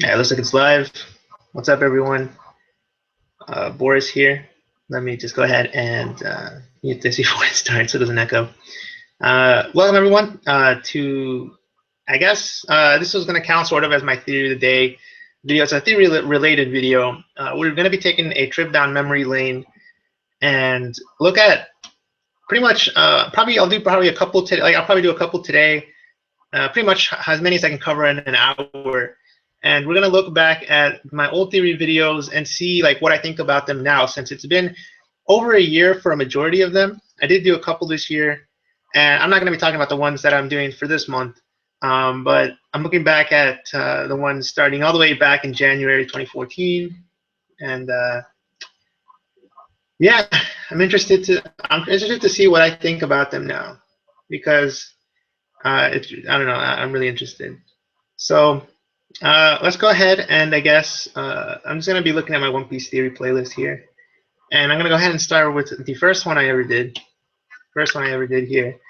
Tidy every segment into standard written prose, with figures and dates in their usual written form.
Yeah, looks like it's live. What's up, everyone? Boris here. Let me just go ahead and mute this before it starts so it doesn't echo. Welcome, everyone, to, I guess, this was going to count sort of as my theory of the day video. It's a theory-related video. We're going to be taking a trip down memory lane and look at pretty much, probably I'll do probably a couple today. Like I'll probably do a couple today. Pretty much as many as I can cover in an hour. And we're going to look back at my old theory videos and see like what I think about them now, since it's been over a year for a majority of them. I did do a couple this year, and I'm not going to be talking about the ones that I'm doing for this month, but I'm looking back at the ones starting all the way back in January 2014, and yeah, I'm interested to see what I think about them now, because I don't know, I'm really interested. So let's go ahead and I guess I'm just going to be looking at my One Piece theory playlist here. And I'm going to go ahead and start with the first one I ever did. First one I ever did here.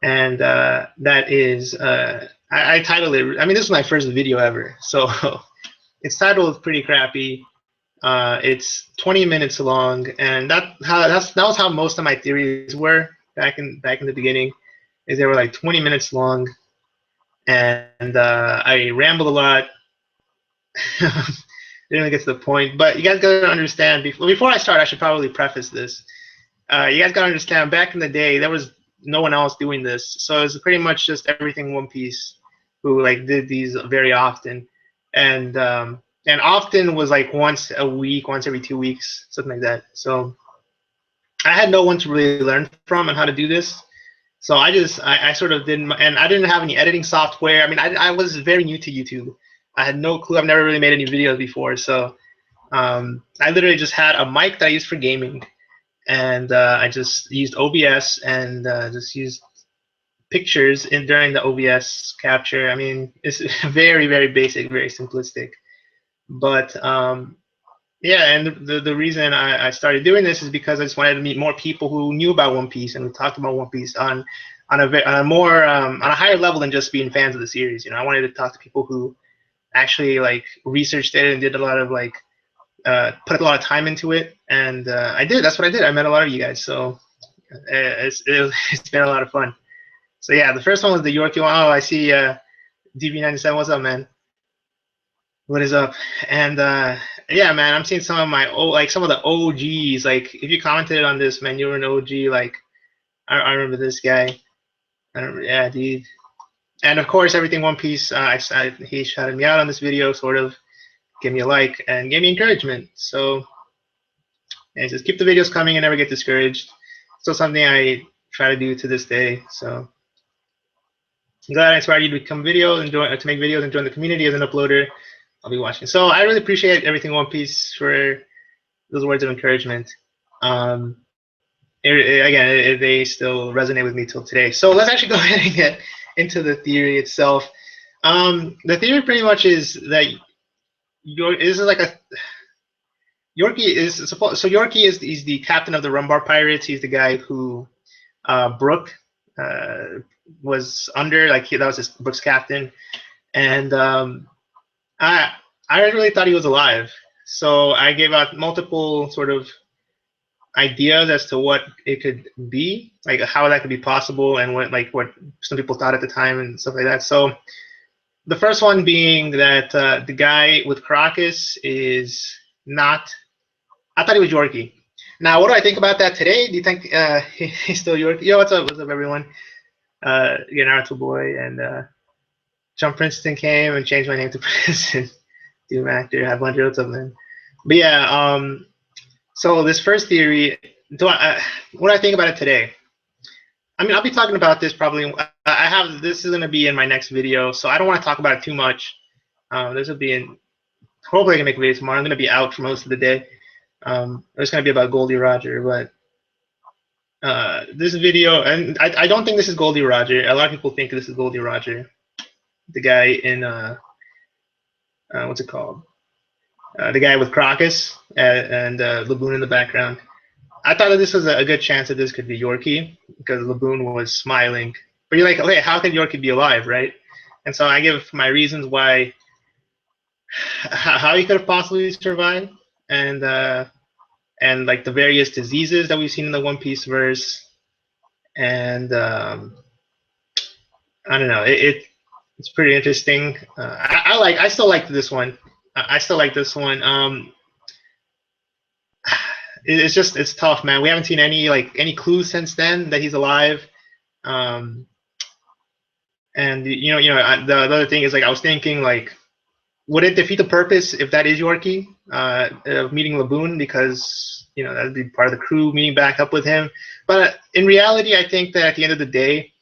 And that is, I titled it, I mean, this is my first video ever. So its title is pretty crappy. It's 20 minutes long. And that was how most of my theories were back in the beginning. Is they were like 20 minutes long. And I rambled a lot. Didn't really get to the point, but you guys gotta understand. Before I start, I should probably preface this. You guys gotta understand. Back in the day, there was no one else doing this, so it's pretty much just everything One Piece, who like did these very often, and often was like once a week, once every 2 weeks, something like that. So I had no one to really learn from on how to do this. So I sort of didn't, and I didn't have any editing software. I mean, I was very new to YouTube. I had no clue. I've never really made any videos before. So I literally just had a mic that I used for gaming. And I just used OBS and just used pictures during the OBS capture. I mean, it's very, very basic, very simplistic. But yeah, and the reason I started doing this is because I just wanted to meet more people who knew about One Piece and who talked about One Piece on a more on a higher level than just being fans of the series. You know, I wanted to talk to people who actually like researched it and did a lot of like put a lot of time into it, and I did. That's what I did. I met a lot of you guys, so it's been a lot of fun. So yeah, the first one was the Yorkie one. Oh, I see DV97. What's up, man? What is up? And yeah, man, I'm seeing some of my some of the OGs. Like if you commented on this, man, you were an OG. Like I remember this guy. Yeah, dude. And of course, everything One Piece. He shouted me out on this video, sort of. Give me a like and give me encouragement. So yeah, just keep the videos coming and never get discouraged. Still something I try to do to this day. So I'm glad I inspired you to become to make videos and join the community as an uploader. I'll be watching. So I really appreciate everything One Piece for those words of encouragement. Again, they still resonate with me till today. So let's actually go ahead and get into the theory itself. The theory pretty much is that this is like a Yorkie is supposed. So Yorkie is he's the captain of the Rumbar Pirates. He's the guy who Brook was under. Like that was Brook's captain, and I really thought he was alive. So I gave out multiple sort of ideas as to what it could be, like how that could be possible, and what some people thought at the time and stuff like that. So the first one being that the guy with Crocus is not. I thought he was Yorkie. Now, what do I think about that today? Do you think he's still Yorkie? Yo, what's up, everyone? Naruto boy and Jump Princeton came and changed my name to Princeton. Doom actor, have wondered what's up, man. But yeah, so this first theory, what do I think about it today? I mean, I'll be talking about this probably. This is going to be in my next video, so I don't want to talk about it too much. This will be in. Hopefully, I can make a video tomorrow. I'm going to be out for most of the day. It's going to be about Goldie Roger, but this video, and I don't think this is Goldie Roger. A lot of people think this is Goldie Roger, the guy in what's it called? The guy with Crocus and Laboon in the background. I thought that this was a good chance that this could be Yorkie because Laboon was smiling. But you're like, okay, how can Yorkie be alive, right? And so I give my reasons why how he could have possibly survived, and like the various diseases that we've seen in the One Piece verse, and I don't know, it's pretty interesting. I still like this one. I still like this one. It's tough, man. We haven't seen any clues since then that he's alive. Um, and the other thing is, like, I was thinking, like, would it defeat the purpose if that is Yorkie of meeting Laboon, because that'd be part of the crew meeting back up with him. But in reality, I think that at the end of the day,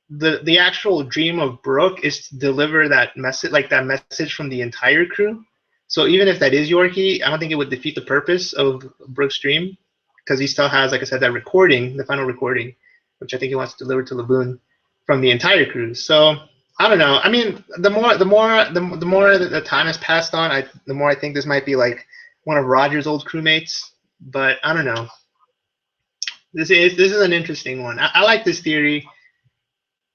the actual dream of Brook is to deliver that message, like that message from the entire crew. So even if that is Yorkie, I don't think it would defeat the purpose of Brook's dream, because he still has, like I said, that recording, the final recording, which I think he wants to deliver to Laboon from the entire crew. So I don't know. I mean, the more the time has passed on, the more I think this might be like one of Roger's old crewmates. But I don't know. This is an interesting one. I like this theory.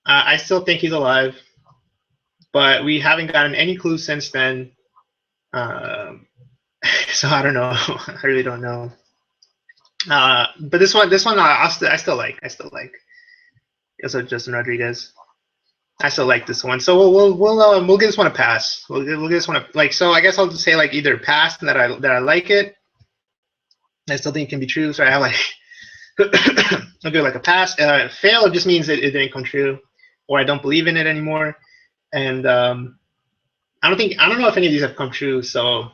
I still think he's alive, but we haven't gotten any clues since then. So I don't know. I really don't know. But this one, I still like. Also, Justin Rodriguez. I still like this one. So we'll give this one a pass. We'll give this one so I guess I'll just say like either pass and that I like it. I still think it can be true. So I have like I'll give like a pass. Fail just means it didn't come true, or I don't believe in it anymore. And I don't know if any of these have come true. So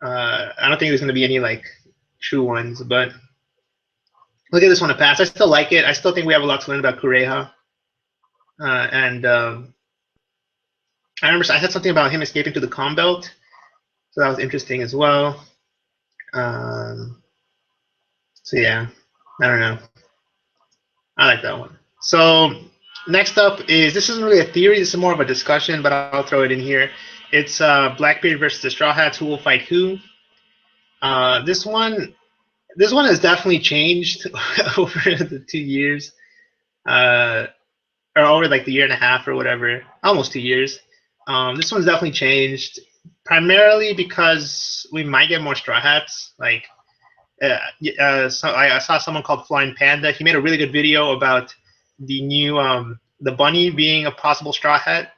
I don't think there's going to be any like true ones. But we'll give this one a pass. I still like it. I still think we have a lot to learn about Kureha. And I remember I said something about him escaping to the Calm Belt, so that was interesting as well. So yeah, I don't know. I like that one. So next up this isn't really a theory. This is more of a discussion, but I'll throw it in here. It's Blackbeard versus the Straw Hats. Who will fight who? This one has definitely changed over the 2 years. Or over like the year and a half or whatever, almost 2 years. This one's definitely changed, primarily because we might get more Straw Hats. Like, so I saw someone called Flying Panda. He made a really good video about the new the bunny being a possible Straw Hat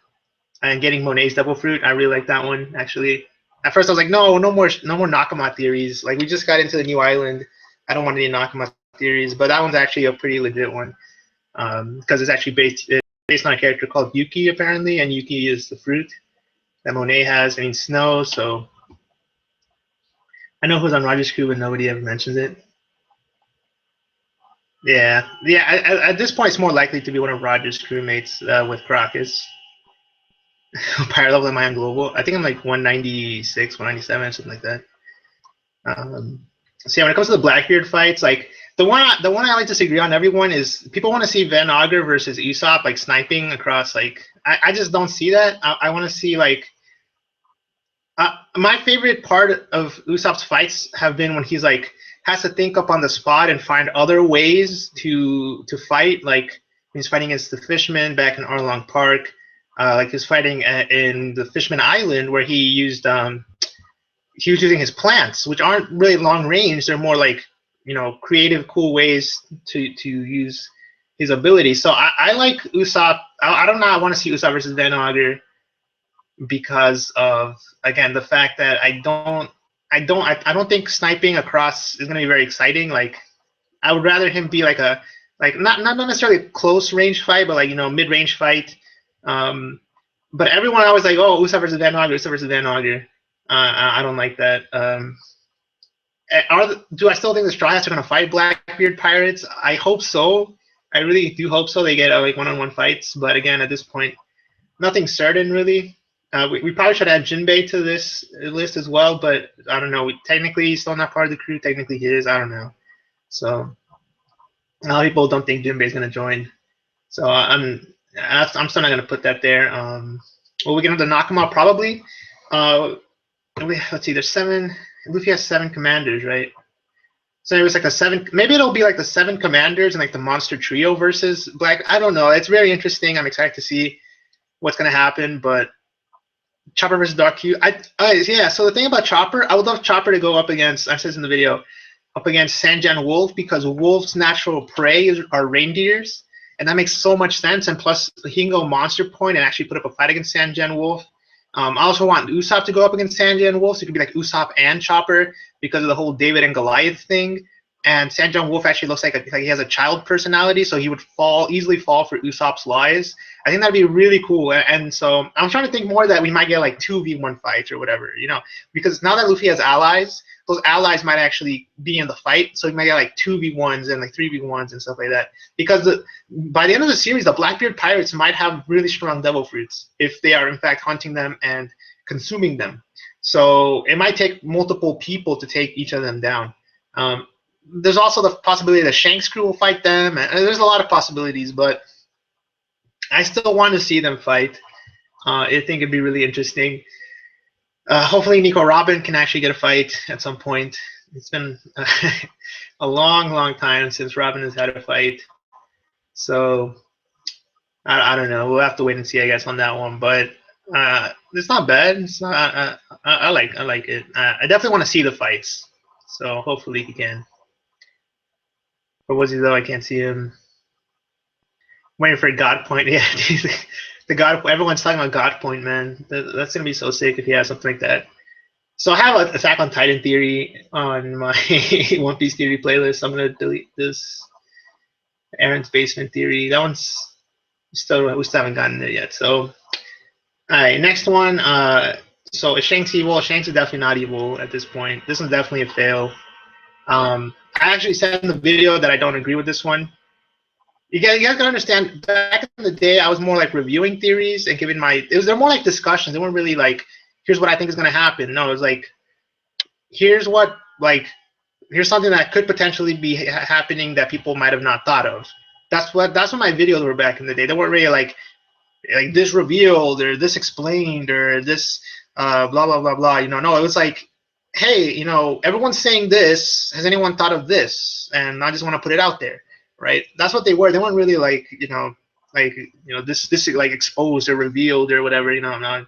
and getting Monet's Devil Fruit. I really like that one, actually. At first I was like, no more Nakama theories. Like, we just got into the new island. I don't want any Nakama theories, but that one's actually a pretty legit one. Because it's actually based on a character called Yuki, apparently, and Yuki is the fruit that Monet has. I mean, snow. So I know who's on Roger's crew, but nobody ever mentions it. Yeah. At this point, it's more likely to be one of Roger's crewmates with Crocus. Higher level than my own global. I think I'm like 196, 197, something like that. So yeah, when it comes to the Blackbeard fights, like the one I like to disagree on everyone is people want to see Van Auger versus Usopp like sniping across. Like I just don't see that. I want to see like my favorite part of Usopp's fights have been when he's like has to think up on the spot and find other ways to fight. Like he's fighting against the Fishmen back in Arlong Park. Like he's fighting in the Fishman Island where he was using his plants, which aren't really long range. They're more like, creative, cool ways to use his ability. So I like Usopp. I don't know. I want to see Usopp versus Van Auger because of, again, the fact that I don't think sniping across is going to be very exciting. Like I would rather him be like not necessarily a close range fight, but like mid range fight. But everyone always like, oh, Usopp versus Van Auger, Usopp versus Van Auger. I don't like that. Do I still think the Straw Hats are going to fight Blackbeard Pirates? I hope so. I really do hope so. They get like one-on-one fights. But again, at this point, nothing's certain really. We probably should add Jinbei to this list as well, but I don't know. Technically, he's still not part of the crew. Technically, he is. I don't know. So a lot of people don't think Jinbei is going to join. So I'm still not going to put that there. Will we get into Nakama? Probably. Let's see. There's 7. Luffy has 7 commanders, right? So it was like a 7. Maybe it'll be like the 7 commanders and like the monster trio versus Black. I don't know. It's very interesting. I'm excited to see what's going to happen, but Chopper versus Dark Q. Yeah. So the thing about Chopper, I would love Chopper to go up against. I said this in the video, up against Sanjan Wolf, because Wolf's natural prey are reindeers, and that makes so much sense. And plus, he can go Monster Point and actually put up a fight against Sanjan Wolf. I also want Usopp to go up against Sanjan Wolf, so it could be like Usopp and Chopper because of the whole David and Goliath thing. And Sanjan Wolf actually looks like he has a child personality, so he would easily fall for Usopp's lies. I think that'd be really cool. And so I'm trying to think more that we might get like 2v1 fights or whatever, because now that Luffy has allies, those allies might actually be in the fight. So we might get like 2v1s and like 3v1s and stuff like that. Because by the end of the series, the Blackbeard pirates might have really strong devil fruits if they are in fact hunting them and consuming them. So it might take multiple people to take each of them down. There's also the possibility that Shanks crew will fight them, and there's a lot of possibilities, but I still want to see them fight. I think it'd be really interesting. Hopefully Nico Robin can actually get a fight at some point. It's been a long time since Robin has had a fight. So I don't know. We'll have to wait and see, I guess, on that one. But it's not bad. It's not. I like it. I definitely want to see the fights. So hopefully he can. Where was he though? I can't see him. I'm waiting for a God Point. Yeah, the God. Everyone's talking about God Point, man. That's gonna be so sick if he has something like that. So I have an Attack on Titan theory on my One Piece theory playlist. I'm gonna delete this Aaron's Basement theory. That one's we still haven't gotten there yet. So, all right, next one. So is Shanks evil? Shanks is definitely not evil at this point. This one's definitely a fail. I actually said in the video that I don't agree with this one. You guys gotta understand, back in the day, I was more like reviewing theories and giving they're more like discussions. They weren't really like, here's what I think is gonna happen. No, it was like, here's something that could potentially be happening that people might have not thought of. That's what my videos were back in the day. They weren't really like this revealed or this explained or this blah blah blah blah. No, it was like, hey, everyone's saying this. Has anyone thought of this? And I just want to put it out there, right? That's what they were. They weren't really like, this like exposed or revealed or whatever. No,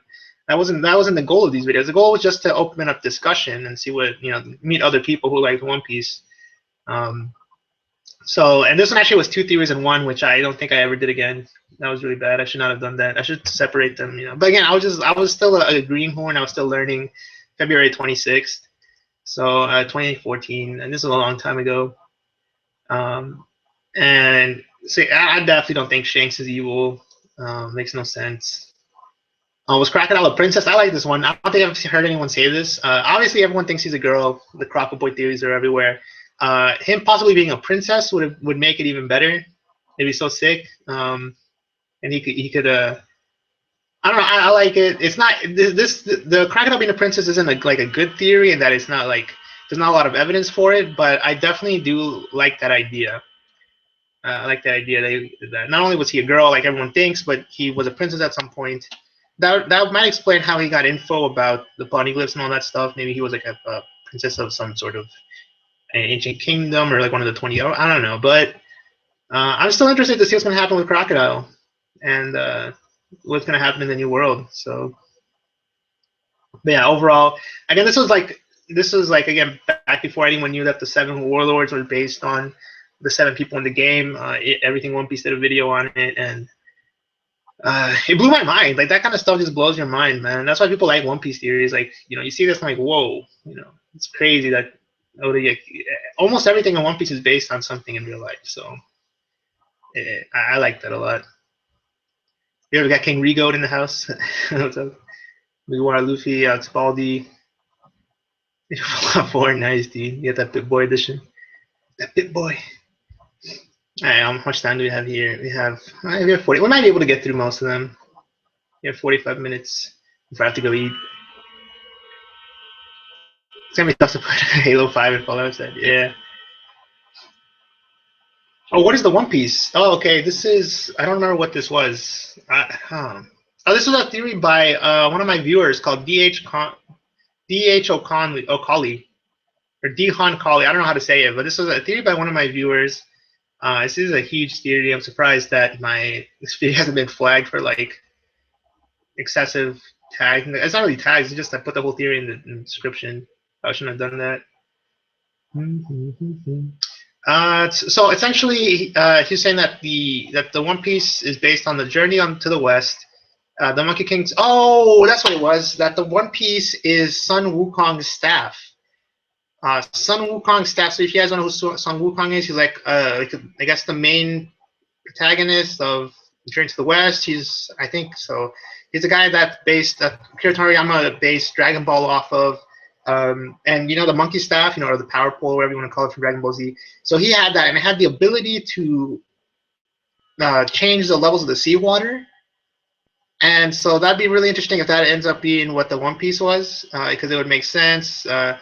that wasn't the goal of these videos. The goal was just to open up discussion and see what meet other people who like One Piece. So, and this one actually was 2 theories in one, which I don't think I ever did again. That was really bad. I should not have done that. I should separate them, But again, I was still a greenhorn. I was still learning. February 26th, so 2014, and this is a long time ago. And so I definitely don't think Shanks is evil. Makes no sense. Was Crocodile a princess? I like this one. I don't think I've heard anyone say this. Obviously, everyone thinks he's a girl. The Croco Boy theories are everywhere. Him possibly being a princess would make it even better. It'd be so sick. And he could. I don't know. I like it. It's not the Crocodile being a princess isn't like a good theory, and that it's not like there's not a lot of evidence for it. But I definitely do like that idea. I like that idea that not only was he a girl like everyone thinks, but he was a princess at some point. That might explain how he got info about the poneglyphs and all that stuff. Maybe he was like a princess of some sort of ancient kingdom or like one of the 20. I don't know, but I'm still interested to see what's going to happen with Crocodile and what's going to happen in the new world. So, but yeah, overall, again, this was like again back before anyone knew that the 7 warlords were based on the 7 people in the game. Everything One Piece did a video on it, and it blew my mind. Like that kind of stuff just blows your mind, man. That's why people like One Piece theories. Like you see this, like whoa, it's crazy that almost everything in One Piece is based on something in real life. So I like that a lot. You ever got King Rigo in the house? What's up? We wore Luffy, Spaldy. 4 nice, dude. You got that Bit Boy edition. That Bit Boy. All right, how much time do we have here? We have 40. We might be able to get through most of them. We have 45 minutes before I have to go eat. It's gonna be tough to put Halo 5 and Fallout said. Yeah. Oh, what is the One Piece? Oh, okay. This is. I don't remember what this was. Oh, this was a theory by one of my viewers called D.H. O'Conley, or D-Han Colley. I don't know how to say it, but this was a theory by one of my viewers. This is a huge theory. I'm surprised that this video hasn't been flagged for like excessive tags. It's not really tags. It's just I put the whole theory in the description. I shouldn't have done that. So essentially, he's saying that the One Piece is based on the journey to the west. The Monkey King's. Oh, that's what it was. That the One Piece is Sun Wukong's staff. Sun Wukong's staff. So if you guys don't know who Sun Wukong is, he's like I guess the main protagonist of Journey to the West. He's I think so. He's a guy that based Akira Toriyama based Dragon Ball off of. And you know the monkey staff, you know, or the power pole, whatever you want to call it, from Dragon Ball Z. So he had that, and it had the ability to change the levels of the seawater. And so that'd be really interesting if that ends up being what the One Piece was, because it would make sense. It's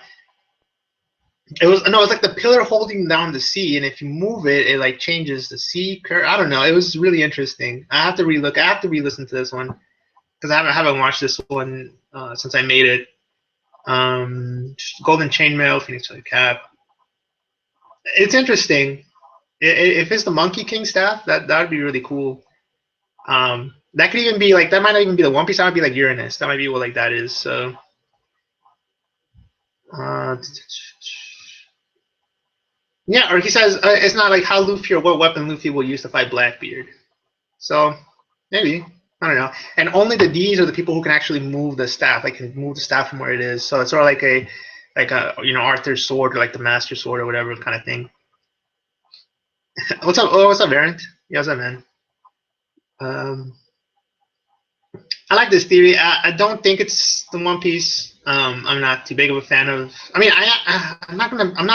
like the pillar holding down the sea, and if you move it, it like changes the sea curve. I don't know. It was really interesting. I have to relook. I have to re-listen to this one because I haven't watched this one since I made it. Golden Chainmail, Phoenix Cap. It's interesting. If it's the Monkey King staff, that would be really cool. That could even be like that. Might not even be the One Piece. That might be like Uranus. That might be what like that is. So, yeah. Or he says it's not like how Luffy or what weapon Luffy will use to fight Blackbeard. So maybe. I don't know. And only the D's are the people who can actually move the staff. Like can move the staff from where it is. So it's sort of like a Arthur's sword or like the Master Sword or whatever kind of thing. What's up? Oh, what's up, Variant? Yeah, what's up, man? I like this theory. I don't think it's the One Piece. I'm not too big of a fan of. I mean, I'm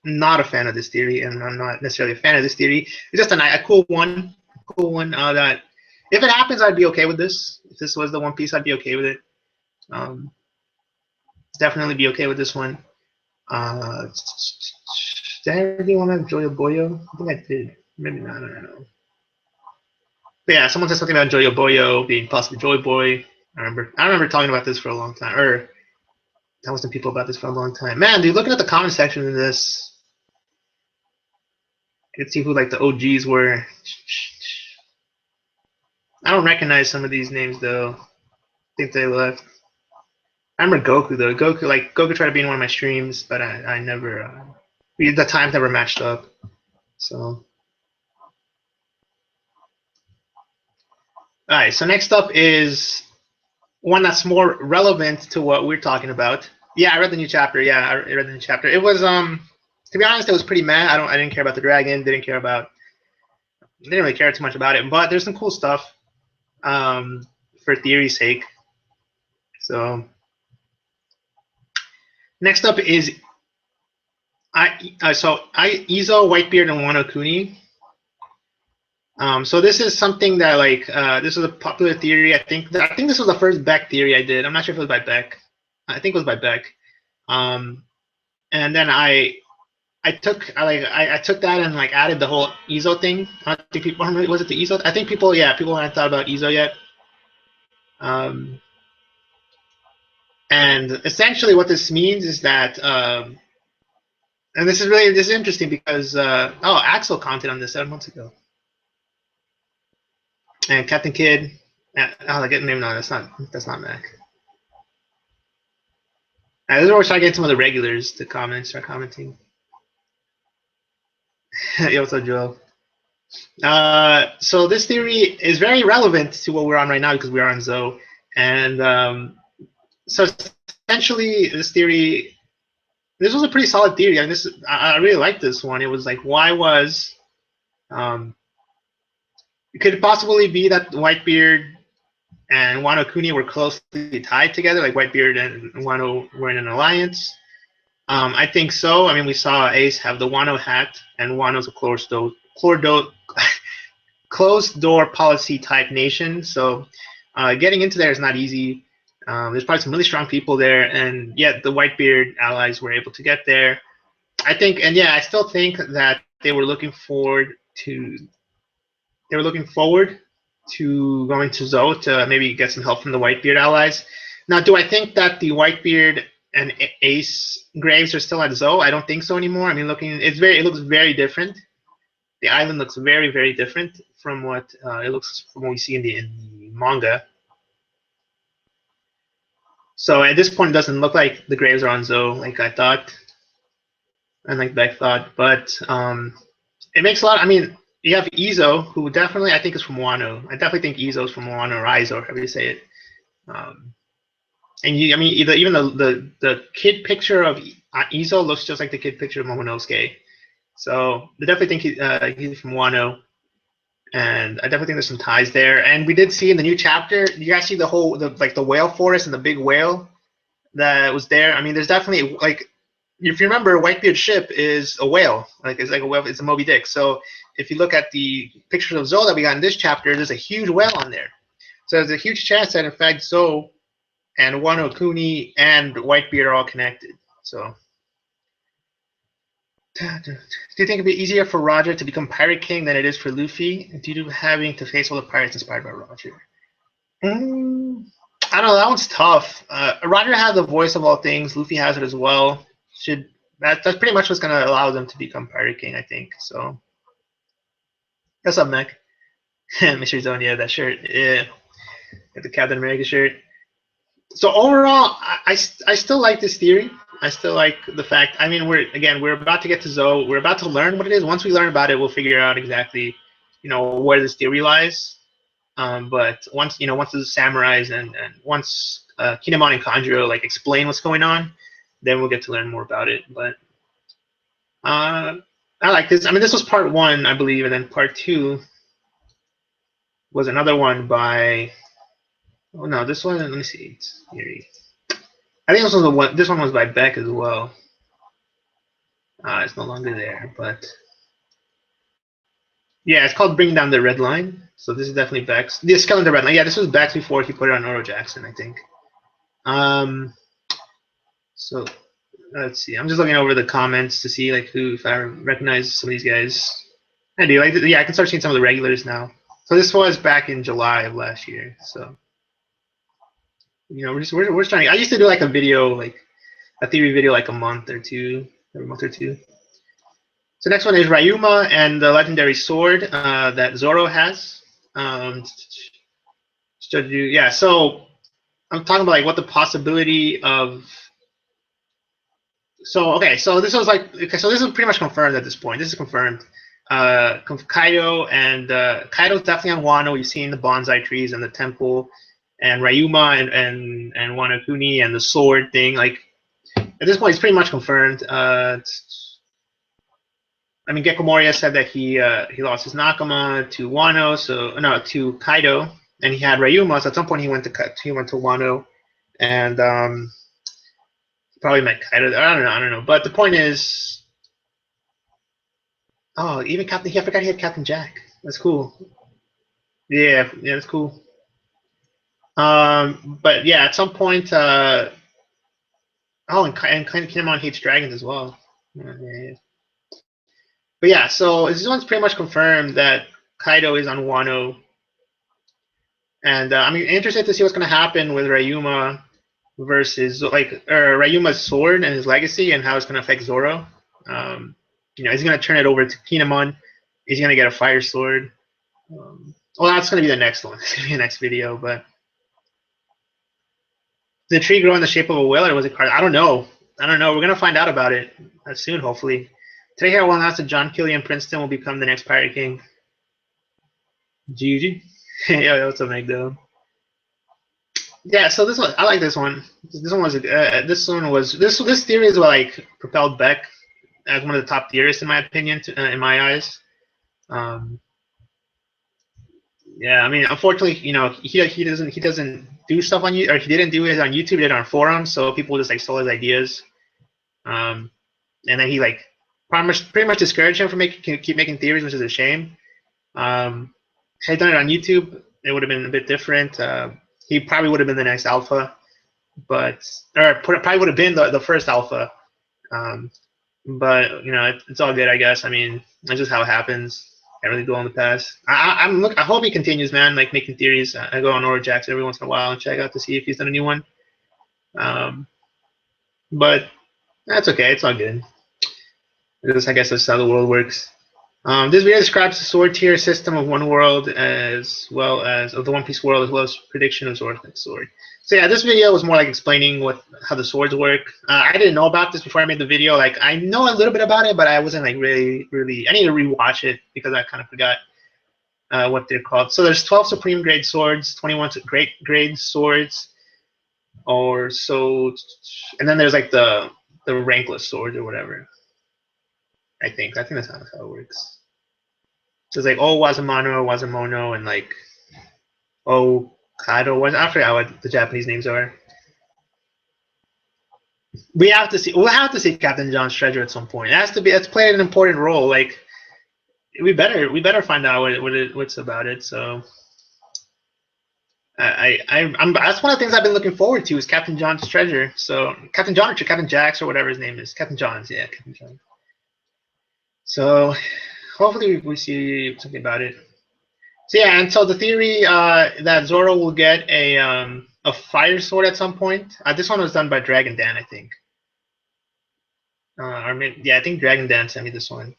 not a fan of this theory, and I'm not necessarily a fan of this theory. It's just a cool one. That if it happens, I'd be okay with this. If this was the One Piece, I'd be okay with it. Definitely be okay with this one. Did I really want to Joyo Boyo? I think I did. Maybe not. I don't know. But yeah, someone said something about Joyo Boyo being possibly Joy Boy. I remember talking about this for a long time, or telling some people about this for a long time. Man, dude, looking at the comment section of this, you can see who like the OGs were. I don't recognize some of these names though. I think they left. I remember Goku though. Goku tried to be in one of my streams, but I never. The times never matched up. So. All right. So next up is one that's more relevant to what we're talking about. Yeah, I read the new chapter. Yeah, I read the new chapter. It was to be honest, it was pretty meh. I didn't care about the dragon. Didn't really care too much about it. But there's some cool stuff for theory's sake. So next up is Izo, Whitebeard, and Wano Kuni. So this is something that like this is a popular theory. I think this was the first Beck theory I did. I'm not sure if it was by Beck. I think it was by Beck. And then I took that and like added the whole Izo thing. I don't think people was it the Izo? I think people hadn't thought about Izo yet. And essentially what this means is that and this is interesting because Axel commented on this 7 months ago. And Captain Kidd, I get the name. No, that's not Mac. This is where we're trying to get some of the regulars to start commenting. Yo, what's up, Joel? So this theory is very relevant to what we're on right now because we are on Zoe. And so essentially, this was a pretty solid theory. I mean, I really like this one. It was like, why was could it possibly be that Whitebeard and Wano Kuni were closely tied together, like Whitebeard and Wano were in an alliance? I think so. I mean, we saw Ace have the Wano hat, and Wano's a closed door policy type nation. So getting into there is not easy. There's probably some really strong people there, and yet the Whitebeard allies were able to get there. I still think that they were looking forward to going to Zoe to maybe get some help from the Whitebeard allies. Now, do I think that the Whitebeard and Ace graves are still at Zoe? I don't think so anymore. I mean, it looks very different. The island looks very, very different from what it looks from what we see in the manga. So at this point, it doesn't look like the graves are on Zoe, like I thought, and like Beck thought. But it makes a lot. I mean, you have Izo, who definitely I think is from Wano. I definitely think Izo's from Wano or Izo, however you say it. And I mean, even the kid picture of Izo looks just like the kid picture of Momonosuke. So I definitely think he's from Wano, and I definitely think there's some ties there. And we did see in the new chapter, you guys see the whale forest and the big whale that was there. I mean, there's definitely like, if you remember, Whitebeard's ship is a whale. Like it's like a whale. It's a Moby Dick. So if you look at the pictures of Zoe that we got in this chapter, there's a huge whale on there. So there's a huge chance that in fact Zoe and Wano Kuni and Whitebeard are all connected. So, do you think it'd be easier for Roger to become Pirate King than it is for Luffy due to having to face all the pirates inspired by Roger? I don't know. That one's tough. Roger has the voice of all things. Luffy has it as well. That's pretty much what's going to allow them to become Pirate King, I think. So, what's up, Mac? Mr. Zone, yeah, that shirt. Yeah, the Captain America shirt. So overall, I still like this theory. I still like the fact. I mean, we're about to get to Zoe. We're about to learn what it is. Once we learn about it, we'll figure out exactly, where this theory lies. But once the samurais and once Kinemon and Kanjuro like explain what's going on, then we'll get to learn more about it. But I like this. I mean, this was part 1, I believe, and then part 2 was another one by. Oh no, this one. Let me see. I think this one was by Beck as well. It's no longer there, but yeah, it's called "Bring Down the Red Line." So this is definitely Beck's. The Skeleton Red Line. Yeah, this was Beck's before he put it on Oro Jackson, I think. So let's see. I'm just looking over the comments to see like if I recognize some of these guys. I do. Yeah, I can start seeing some of the regulars now. So this was back in July of last year. So. We're just trying. I used to do like a video, like a theory video, like every month or two. So next one is Ryuma and the legendary sword that Zoro has. Yeah, so I'm talking about like what the possibility of. So okay, so this was like so this is pretty much confirmed at this point. This is confirmed. Kaido and Kaido's definitely on Wano. You've seen the bonsai trees and the temple. And Ryuma and Wano Kuni and the sword thing, like at this point, it's pretty much confirmed. I mean, Gecko Moria said that he lost his Nakama to Wano, to Kaido, and he had Ryuma. So at some point, he went to Wano, and probably met Kaido. I don't know. But the point is, even Captain. I forgot he had Captain Jack. That's cool. Yeah, that's cool. But yeah, at some point, and Kinemon hates dragons as well. Yeah. But yeah, so this one's pretty much confirmed that Kaido is on Wano, and I'm interested to see what's going to happen with Ryuma versus Ryuma's sword and his legacy, and how it's going to affect Zoro. Is he going to turn it over to Kinemon? Is he going to get a fire sword? Well, that's going to be the next one. It's going to be the next video, but. Did the tree grow in the shape of a whale, or was it carved? I don't know. We're gonna find out about it soon, hopefully. Today, here we'll announce that John Killian Princeton will become the next Pirate King. GG. Yeah, what's up, Magdo? Yeah, so this one, I like this one. This theory is what like propelled Beck as one of the top theorists in my opinion, in my eyes. Yeah, I mean, unfortunately, he doesn't do stuff on you, or he didn't do it on YouTube. He did it on forums, so people just like stole his ideas, and then he like pretty much discouraged him from keep making theories, which is a shame. Had he done it on YouTube, it would have been a bit different. He probably would have been the next alpha, probably would have been the first alpha. But it's all good, I guess. I mean, that's just how it happens. Can't really go on the past. I hope he continues, man. Like making theories. I go on Oro Jackson every once in a while and check out to see if he's done a new one. But that's okay. It's all good. I guess that's how the world works. This video describes the sword tier system of One World as well as of the One Piece world, as well as prediction of Zoro's next sword. So yeah, this video was more like explaining how the swords work. I didn't know about this before I made the video. Like I know a little bit about it, but I wasn't like really. I need to rewatch it because I kind of forgot what they're called. So there's 12 supreme grade swords, 21 great grade swords, or so, and then there's like the rankless sword or whatever. I think that's how it works. So it's like Wazamano, Wazamono, and like Kado. I forgot what the Japanese names are. We'll have to see Captain John's treasure at some point. It has to be. It's played an important role. Like we better find out what's about it. So I'm that's one of the things I've been looking forward to is Captain John's treasure. So Captain John or Captain Jax or whatever his name is. Captain John's, yeah, Captain John. So hopefully we see something about it. So yeah, and so the theory that Zoro will get a fire sword at some point. This one was done by Dragon Dan, I think. Or maybe, yeah, I think Dragon Dan sent me this one.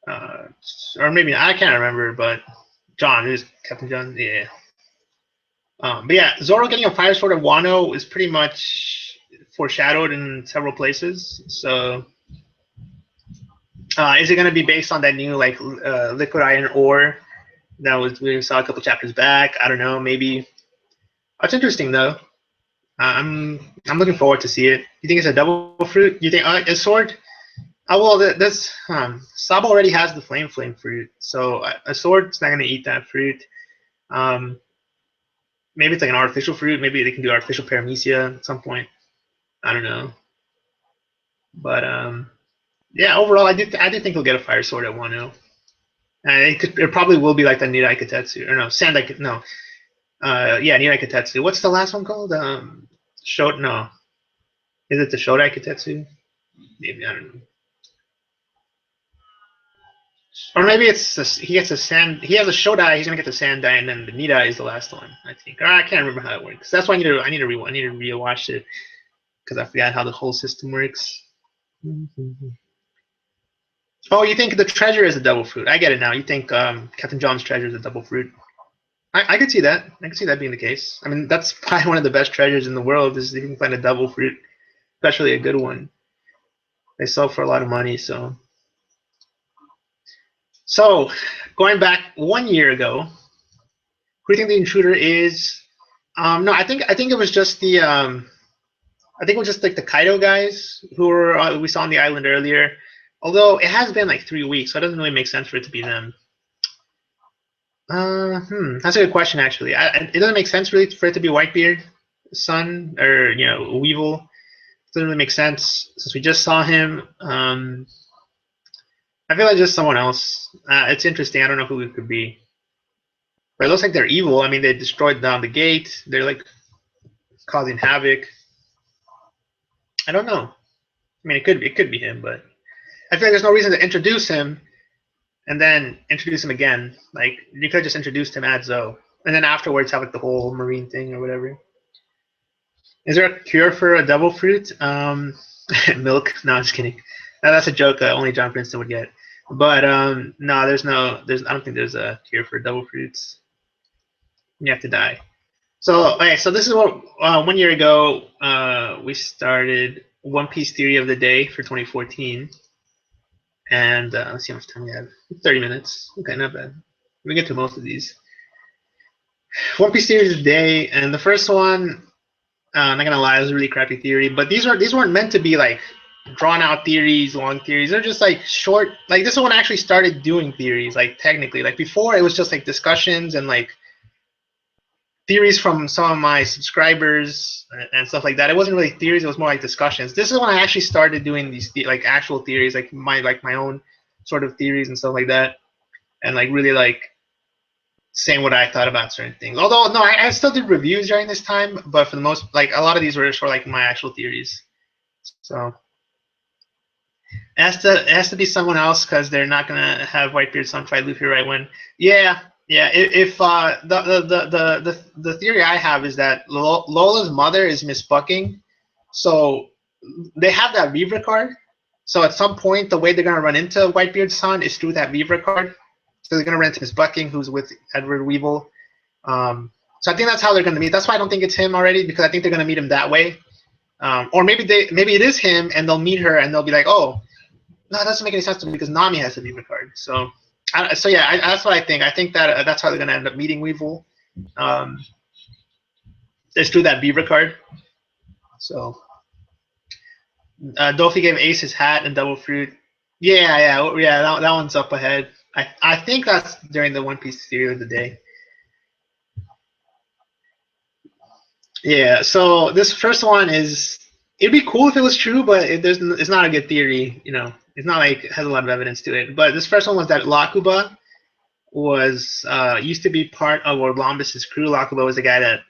Or maybe I can't remember, but John, it was Captain John, yeah. But yeah, Zoro getting a fire sword of Wano is pretty much foreshadowed in several places. So, is it going to be based on that new like liquid iron ore that we saw a couple chapters back? I don't know. Maybe. That's interesting though. I'm looking forward to see it. You think it's a double fruit? You think a sword? Well, this Sabo already has the flame fruit, so a sword's not going to eat that fruit. Maybe it's like an artificial fruit. Maybe they can do artificial paramecia at some point. I don't know. But yeah, overall, I do think he'll get a fire sword at Wano. And it probably will be like the Nirai Katetsu or no Sandai no. Yeah, Nirai Katetsu. What's the last one called? No. Is it the Shodai Katetsu? Maybe, I don't know. Or maybe it's he has a Shodai, he's gonna get the Sandai, and then the Nidai is the last one, I think. Or I can't remember how it works. That's why I need to rewatch it because I forgot how the whole system works. Oh, you think the treasure is a double fruit? I get it now. You think Captain John's treasure is a double fruit? I could see that. I could see that being the case. I mean, that's probably one of the best treasures in the world is you can find a double fruit, especially a good one. They sell for a lot of money, so. So, going back 1 year ago, who do you think the intruder is? No, I think it was just the I think it was just like the Kaido guys who were we saw on the island earlier. Although it has been like 3 weeks, so it doesn't really make sense for it to be them. That's a good question actually. It doesn't make sense really for it to be Whitebeard, son, or Weevil. It doesn't really make sense since we just saw him. I feel like just someone else. It's interesting. I don't know who it could be. But it looks like they're evil. I mean, they destroyed down the gate. They're like causing havoc. I don't know. I mean, it could be him, but I feel like there's no reason to introduce him and then introduce him again. Like you could have just introduced him at Zoe, and then afterwards have like the whole marine thing or whatever. Is there a cure for a devil fruit? Milk? No, I'm just kidding. No, that's a joke. Only John Princeton would get. But no, I don't think there's a cure for double fruits. You have to die. So okay, so this is what 1 year ago we started One Piece Theory of the Day for 2014, and let's see how much time we have. 30 minutes. Okay, not bad. We get to most of these. One Piece Theory of the Day, and the first one, I'm not gonna lie, it was a really crappy theory. But these weren't meant to be like drawn out theories, long theories. They're just like short. Like this one actually started doing theories, like technically. Like before, it was just like discussions and like theories from some of my subscribers and stuff like that. It wasn't really theories; it was more like discussions. This is when I actually started doing these like actual theories, like my own sort of theories and stuff like that, and like really like saying what I thought about certain things. Although no, I still did reviews during this time, but for the most, like a lot of these were sort of like my actual theories. So it has to be someone else because they're not gonna have Whitebeard son fight Luffy right when. Yeah. If the theory I have is that Lola's mother is Miss Bucking, so they have that Vivre card. So at some point, the way they're gonna run into Whitebeard's son is through that Vivre card. So they're gonna run into Miss Bucking, who's with Edward Weevil. So I think that's how they're going to meet. That's why I don't think it's him already, because I think they're going to meet him that way. Or maybe it is him, and they'll meet her, and they'll be like, oh, no, it doesn't make any sense to me because Nami has the Viva card. So that's what I think. I think that that's how they're going to end up meeting Weevil. It's through that Beaver card. So Dofi gave Ace his hat and double fruit. Yeah. That one's up ahead. I think that's during the One Piece theory of the day. Yeah. So this first one is. It'd be cool if it was true, but it's not a good theory. You know, it's not like it has a lot of evidence to it. But this first one was that Lakuba was used to be part of Orlombus's crew. Lakuba was the guy that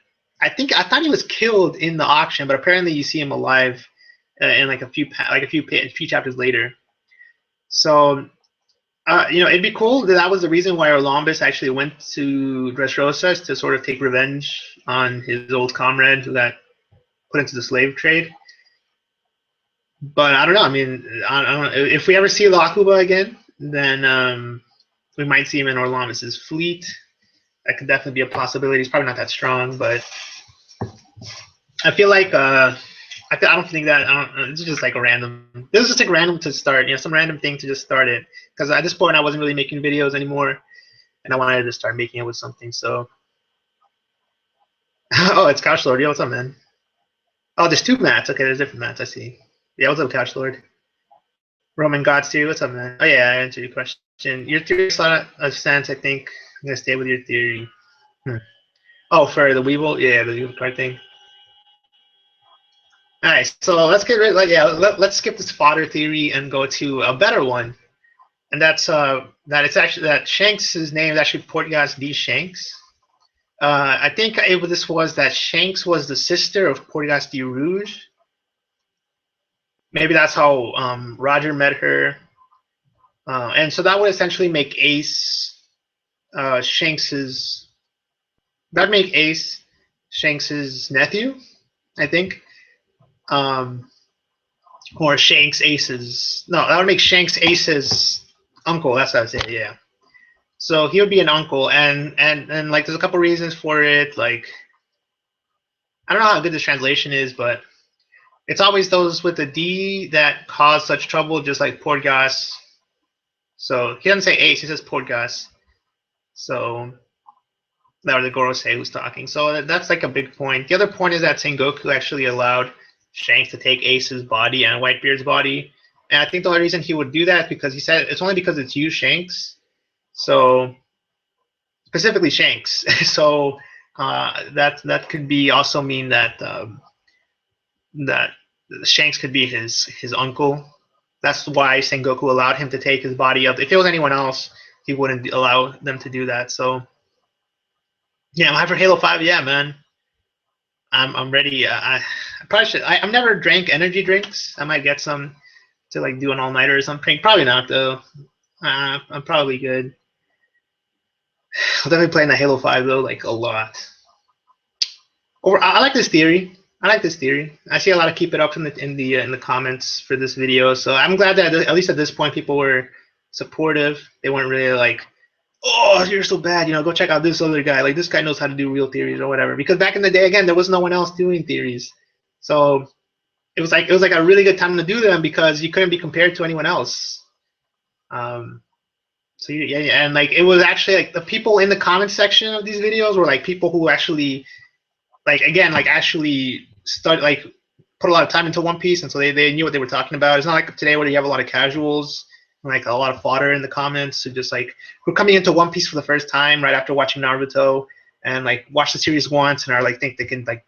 I thought he was killed in the auction, but apparently you see him alive in like a few chapters later. So you know, it'd be cool that was the reason why Orlombus actually went to Dressrosa to sort of take revenge on his old comrade who got put into the slave trade. But I don't know. I mean, I don't know. If we ever see Lakuba again, then we might see him in Orlombus's fleet. That could definitely be a possibility. He's probably not that strong, but I feel like I don't think that. It's just like a random. This is just like random to start. You know, some random thing to just start it. Because at this point, I wasn't really making videos anymore, and I wanted to start making it with something. So, oh, it's Couch Lord. Yo, what's up, man? Oh, there's two mats. Okay, there's different mats. I see. Yeah, what's up, Couch Lord? Roman Gods too. What's up, man? Oh yeah, I answered your question. Your theory makes a lot of sense. I think I'm gonna stay with your theory. Oh, for the Weevil, yeah, the Weevil card thing. All right, so let's get rid. Let's skip this fodder theory and go to a better one, and that's that it's actually that Shanks' name is actually Portgas D. Shanks. I think this was that Shanks was the sister of Portgas D. Rouge. Maybe that's how Roger met her. And so that would essentially make Ace Shanks's. That'd make Ace Shanks's nephew, I think. Or Shanks Ace's. No, that would make Shanks Ace's uncle. That's what I would say. Yeah. So he would be an uncle, and like there's a couple reasons for it. Like I don't know how good this translation is, but it's always those with the D that cause such trouble, just like Portgas. So he doesn't say Ace, he says Portgas. So that was the Gorosei who's talking. So that's like a big point. The other point is that Sengoku actually allowed Shanks to take Ace's body and Whitebeard's body. And I think the only reason he would do that is because he said it's only because it's you, Shanks. So specifically Shanks. So that could be also mean that that Shanks could be his uncle. That's why Sengoku allowed him to take his body up. If it was anyone else, he wouldn't allow them to do that. So yeah, I'm hyped for Halo 5. Yeah, man. I'm ready. I probably should. I've never drank energy drinks. I might get some to like do an all-nighter or something. Probably not though. I'm probably good. I'll definitely play in the Halo 5 though, like a lot. Or I like this theory. I see a lot of keep it up in the comments for this video. So I'm glad that at least at this point people were supportive. They weren't really like, oh, you're so bad, you know, go check out this other guy. Like this guy knows how to do real theories or whatever. Because back in the day, again, there was no one else doing theories. So it was like a really good time to do them because you couldn't be compared to anyone else. So yeah, and like it was actually like the people in the comment section of these videos were like people who actually actually put a lot of time into One Piece, and so they knew what they were talking about. It's not like today where you have a lot of casuals and like a lot of fodder in the comments who just like who are coming into One Piece for the first time right after watching Naruto and like watch the series once and are like think they can like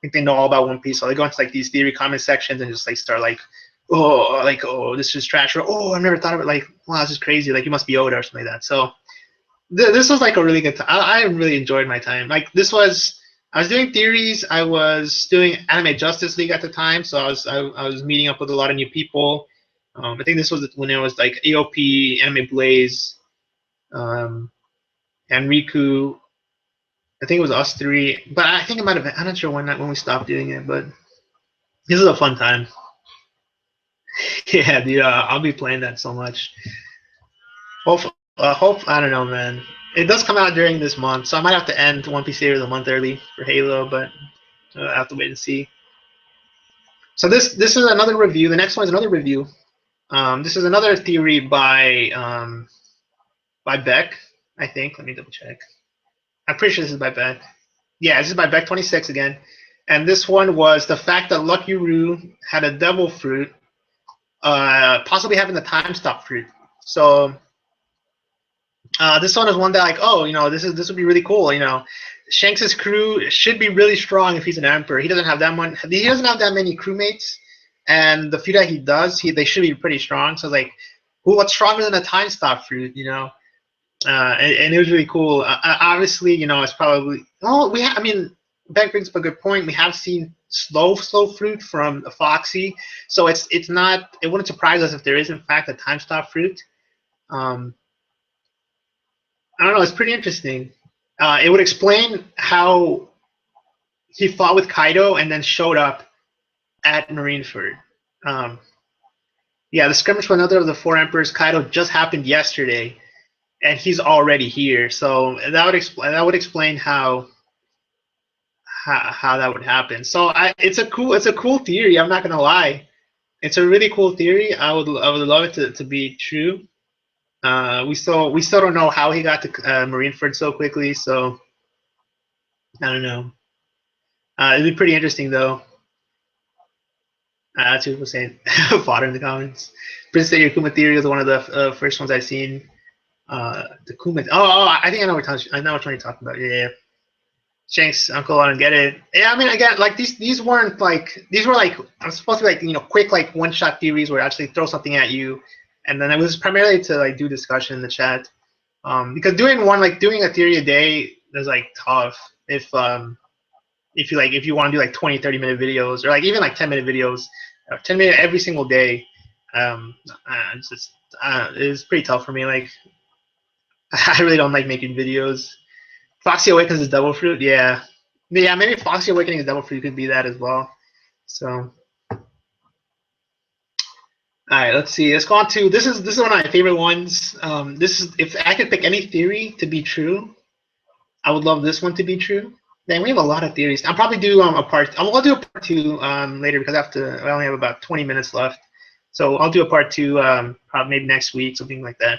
think they know all about One Piece. So they go into like these theory comment sections and just like start like oh this is trash, or oh I've never thought of it, like wow this is crazy, like you must be Oda or something like that. So this was like a really good time. I really enjoyed my time. Like I was doing theories. I was doing Anime Justice League at the time, so I was meeting up with a lot of new people. I think this was when it was like AOP, Anime Blaze, and Riku. I think it was us three, but I think it might have been. I'm not sure when we stopped doing it, but this is a fun time. Yeah, dude, I'll be playing that so much. Hope I don't know, man. It does come out during this month, so I might have to end One Piece series a month early for Halo, but I have to wait and see. So this is another review. The next one is another review. This is another theory by Beck, I think. Let me double check. I'm pretty sure this is by Beck. Yeah, this is by Beck26 again. And this one was the fact that Lucky Roo had a devil fruit, possibly having the time stop fruit. So this one is one that like, oh, this would be really cool. Shanks's crew should be really strong if he's an emperor. He doesn't have that one. He doesn't have that many crewmates, and the few that he does, they should be pretty strong. So like, what's stronger than a time stop fruit? And it was really cool. Obviously, it's probably I mean, Beck brings up a good point. We have seen slow fruit from Foxy, so it's not. It wouldn't surprise us if there is in fact a time stop fruit. I don't know. It's pretty interesting. It would explain how he fought with Kaido and then showed up at Marineford. Yeah, the skirmish with another of the four emperors, Kaido, just happened yesterday, and he's already here. So that would explain how that would happen. So it's a cool theory. I'm not gonna lie, it's a really cool theory. I would love it to be true. We still don't know how he got to Marineford so quickly. So I don't know. It'd be pretty interesting though. That's what people saying. Fodder in the comments. Prince City Kuma theory is one of the first ones I've seen. The Kuma. I think I know what you're talking about. Yeah. Shanks, Uncle, I don't get it. Yeah, I mean, again, like these weren't like these were like I'm supposed to be like quick like one shot theories where I actually throw something at you, and then it was primarily to like do discussion in the chat. Because doing a theory a day is like tough if you want to do like 20-30 minute videos or like even like 10-minute videos, 10 minute every single day. It's pretty tough for me. Like I really don't like making videos. Foxy Awakens is Devil Fruit, yeah. Yeah, maybe Foxy Awakening is Devil Fruit could be that as well. So, all right, let's see. Let's go on to this is one of my favorite ones. This is if I could pick any theory to be true, I would love this one to be true. Man, we have a lot of theories. I'll probably do a part. I'll do a part two later because I only have about 20 minutes left. So I'll do a part two probably maybe next week, something like that.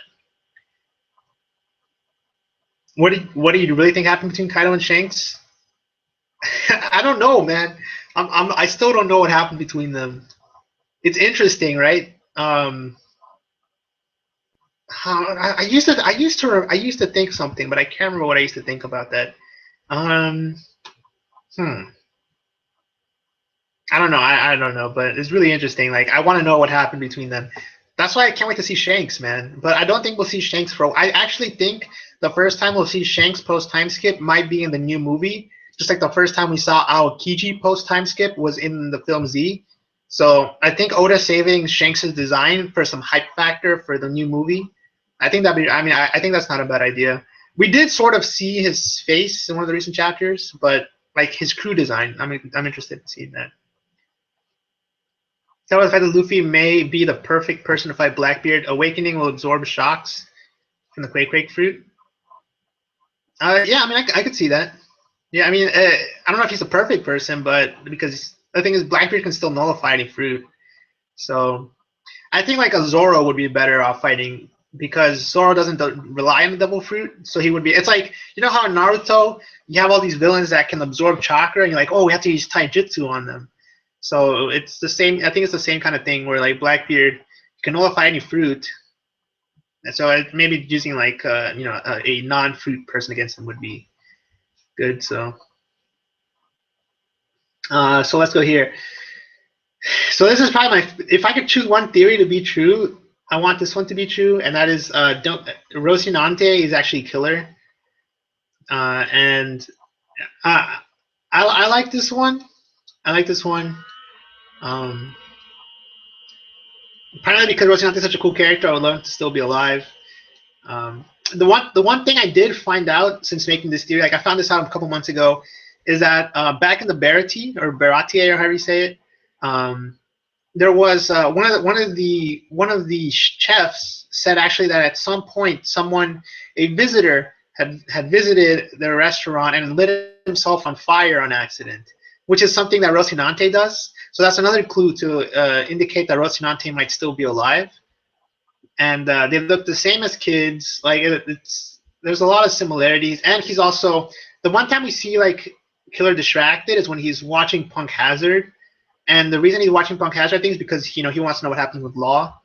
What do you really think happened between Kaido and Shanks? I don't know, man. I still don't know what happened between them. It's interesting, right? I used to think something, but I can't remember what I used to think about that. I don't know. I don't know, but it's really interesting. Like I want to know what happened between them. That's why I can't wait to see Shanks, man. But I don't think we'll see Shanks for. I actually think the first time we'll see Shanks post time skip might be in the new movie. Just like the first time we saw Aokiji post time skip was in the film Z. So I think Oda saving Shanks' design for some hype factor for the new movie. I think that'd be. I mean, I think that's not a bad idea. We did sort of see his face in one of the recent chapters, but like his crew design, I'm interested in seeing that. Tell us the fact that Luffy may be the perfect person to fight Blackbeard. Awakening will absorb shocks from the Quake fruit. Yeah, I mean, I could see that. Yeah, I mean, I don't know if he's a perfect person, but because the thing is, Blackbeard can still nullify any fruit. So I think like a Zoro would be better off fighting because Zoro doesn't rely on the double fruit. So he would be. It's like how in Naruto you have all these villains that can absorb chakra, and you're like, oh, we have to use taijutsu on them. So it's the same. I think it's the same kind of thing where like Blackbeard can nullify any fruit. And so maybe using like a non-fruit person against him would be good. So so let's go here. So this is probably if I could choose one theory to be true, I want this one to be true, and that is Rocinante is actually killer. And I like this one. I like this one. Primarily because Rocinante is such a cool character, I would love him to still be alive. The one thing I did find out since making this theory, like I found this out a couple months ago, is that back in the Barati or or however you say it, there was one of the chefs said actually that at some point a visitor had visited the restaurant and lit himself on fire on accident, which is something that Rocinante does. So that's another clue to indicate that Rocinante might still be alive. And they look the same as kids. Like there's a lot of similarities. And he's also the one time we see like Killer distracted is when he's watching Punk Hazard. And the reason he's watching Punk Hazard, I think, is because he wants to know what happens with Law.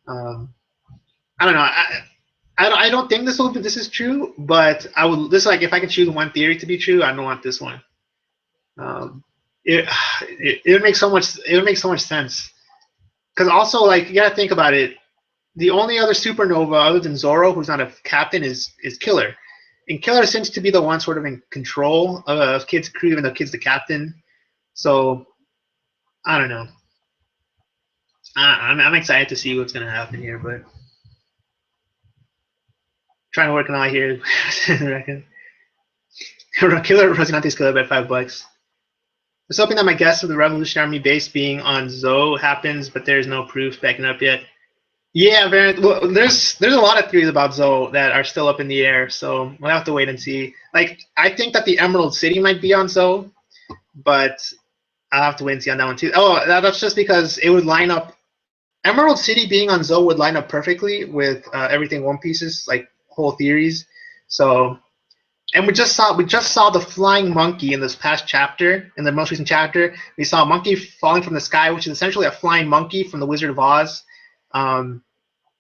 I don't know. I don't think this is true, but I would. This like if I can choose one theory to be true, I don't want this one. It would make so much. It would make so much sense. Because also, like, you gotta think about it. The only other supernova other than Zoro, who's not a captain, is Killer. And Killer seems to be the one sort of in control of Kid's crew, even though Kid's the captain. So, I don't know. I'm excited to see what's gonna happen here, but trying to work on all here. Killer Rocinante's Killer bet $5. Just hoping that my guess of the Revolution Army base being on Zoe happens, but there's no proof backing up yet. Yeah, well, there's a lot of theories about Zoe that are still up in the air, so we'll have to wait and see. Like, I think that the Emerald City might be on Zoe, but I'll have to wait and see on that one too. Oh, that's just because it would line up. Emerald City being on Zoe would line up perfectly with everything One Piece's like whole theories. So, and we just saw the flying monkey in this past chapter, in the most recent chapter. We saw a monkey falling from the sky, which is essentially a flying monkey from the Wizard of Oz.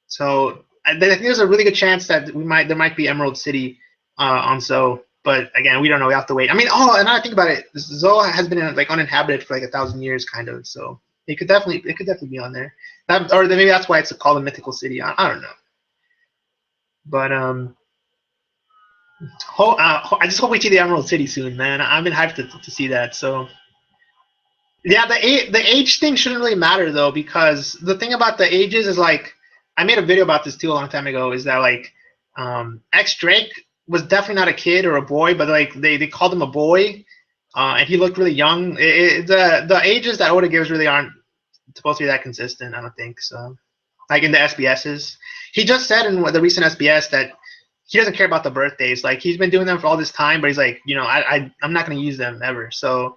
So I think there's a really good chance that there might be Emerald City on Zoe, but again, we don't know. We have to wait. I mean, another thing about it, Zoe has been like uninhabited for like 1,000 years, kind of. So it could definitely be on there. Or maybe that's why it's called a mythical city. I don't know. But I just hope we see the Emerald City soon, man. I've been hyped to see that. So yeah, the age thing shouldn't really matter though, because the thing about the ages is like I made a video about this too a long time ago. Is that like X Drake was definitely not a kid or a boy, but like they called him a boy, and he looked really young. The ages that Oda gives really aren't supposed to be that consistent. I don't think so. Like in the SBSs, he just said in the recent SBS that he doesn't care about the birthdays. Like he's been doing them for all this time, but he's like, I'm not going to use them ever. So,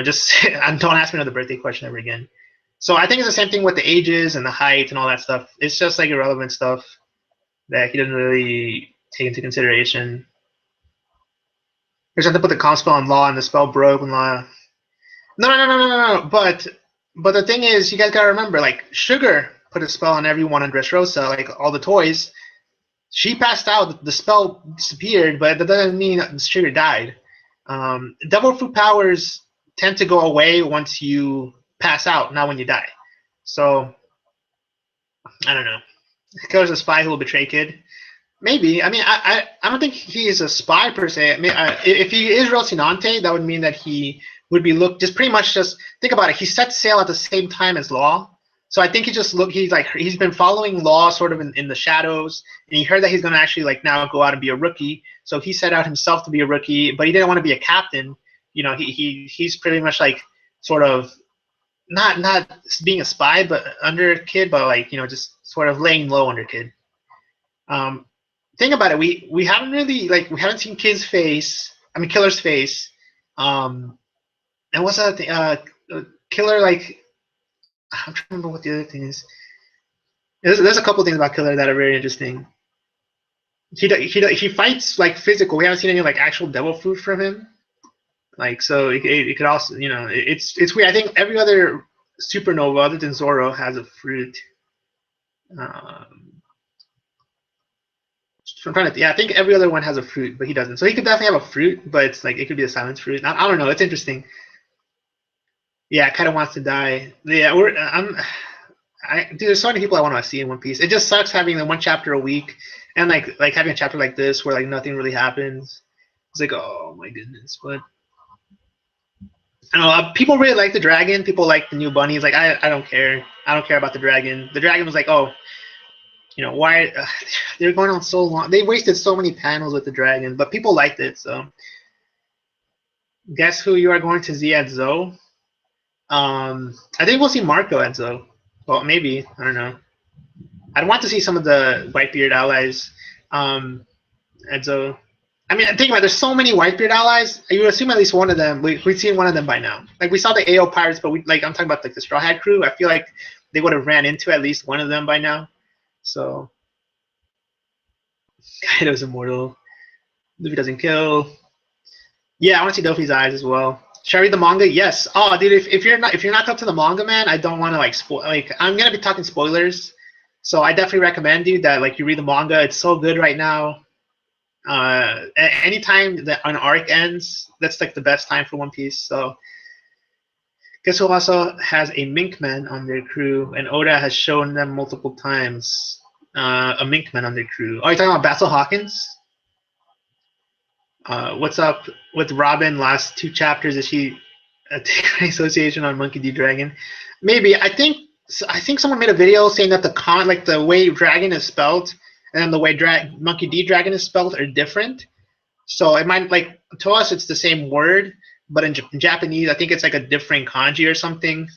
just don't ask me another birthday question ever again. So I think it's the same thing with the ages and the height and all that stuff. It's just like irrelevant stuff that he doesn't really take into consideration. There's something to put the comp spell on Law and the spell broke and Law. No. But the thing is, you guys gotta remember, like Sugar put a spell on everyone on Dressrosa, like all the toys. She passed out, the spell disappeared, but that doesn't mean that Sugar died. Devil fruit powers tend to go away once you pass out, not when you die. So, I don't know. Killer's a spy who will betray Kid. Maybe. I mean, I don't think he is a spy per se. I mean, if he is Rocinante, that would mean that he would be just pretty much just think about it. He set sail at the same time as Law. So I think he's been following Law sort of in the shadows, and he heard that he's going to actually like now go out and be a rookie. So he set out himself to be a rookie, but he didn't want to be a captain. He's pretty much like sort of not being a spy, but under Kid, but like just sort of laying low under Kid. Think about it. We haven't really we haven't seen Kid's face. I mean Killer's face. And what's that thing? Killer like. I'm trying to remember what the other thing is. There's a couple things about Killer that are very interesting. He fights like physical. We haven't seen any like actual devil fruit from him. Like so, it could also it's weird. I think every other supernova other than Zoro has a fruit. I'm trying to. Yeah, I think every other one has a fruit, but he doesn't. So he could definitely have a fruit, but it's like it could be a silence fruit. I don't know. It's interesting. Yeah, kind of wants to die. Yeah, dude, there's so many people I want to see in One Piece. It just sucks having the one chapter a week, and like having a chapter like this where like nothing really happens. It's like, oh my goodness. But I don't know. People really like the dragon. People like the new bunnies. Like I don't care. I don't care about the dragon. The dragon was like, oh, why they're going on so long. They wasted so many panels with the dragon, but people liked it. So guess who you are going to see at Zoe? I think we'll see Marco at Zoe. Well, maybe. I don't know. I'd want to see some of the Whitebeard allies. And so, I mean, think about it, there's so many Whitebeard allies. You would assume at least one of them. We've seen one of them by now. Like we saw the AO pirates, but I'm talking about like the Straw Hat crew. I feel like they would have ran into at least one of them by now. So Kaido's immortal. Luffy doesn't kill. Yeah, I want to see Dofi's eyes as well. Should I read the manga? Yes. Oh, dude, if you're not up to the manga, man, I don't want to like spoil. Like I'm gonna be talking spoilers, so I definitely recommend you that like you read the manga. It's so good right now. Anytime that an arc ends, that's like the best time for One Piece. So, guess who also has a Minkman on their crew, and Oda has shown them multiple times a Minkman on their crew. Oh, you're talking about Basil Hawkins? What's up with Robin? Last two chapters, is she taking association on Monkey D Dragon? Maybe. I think someone made a video saying that the way dragon is spelled and the way Monkey D Dragon is spelled are different. So it might like to us it's the same word, but in Japanese I think it's like a different kanji or something.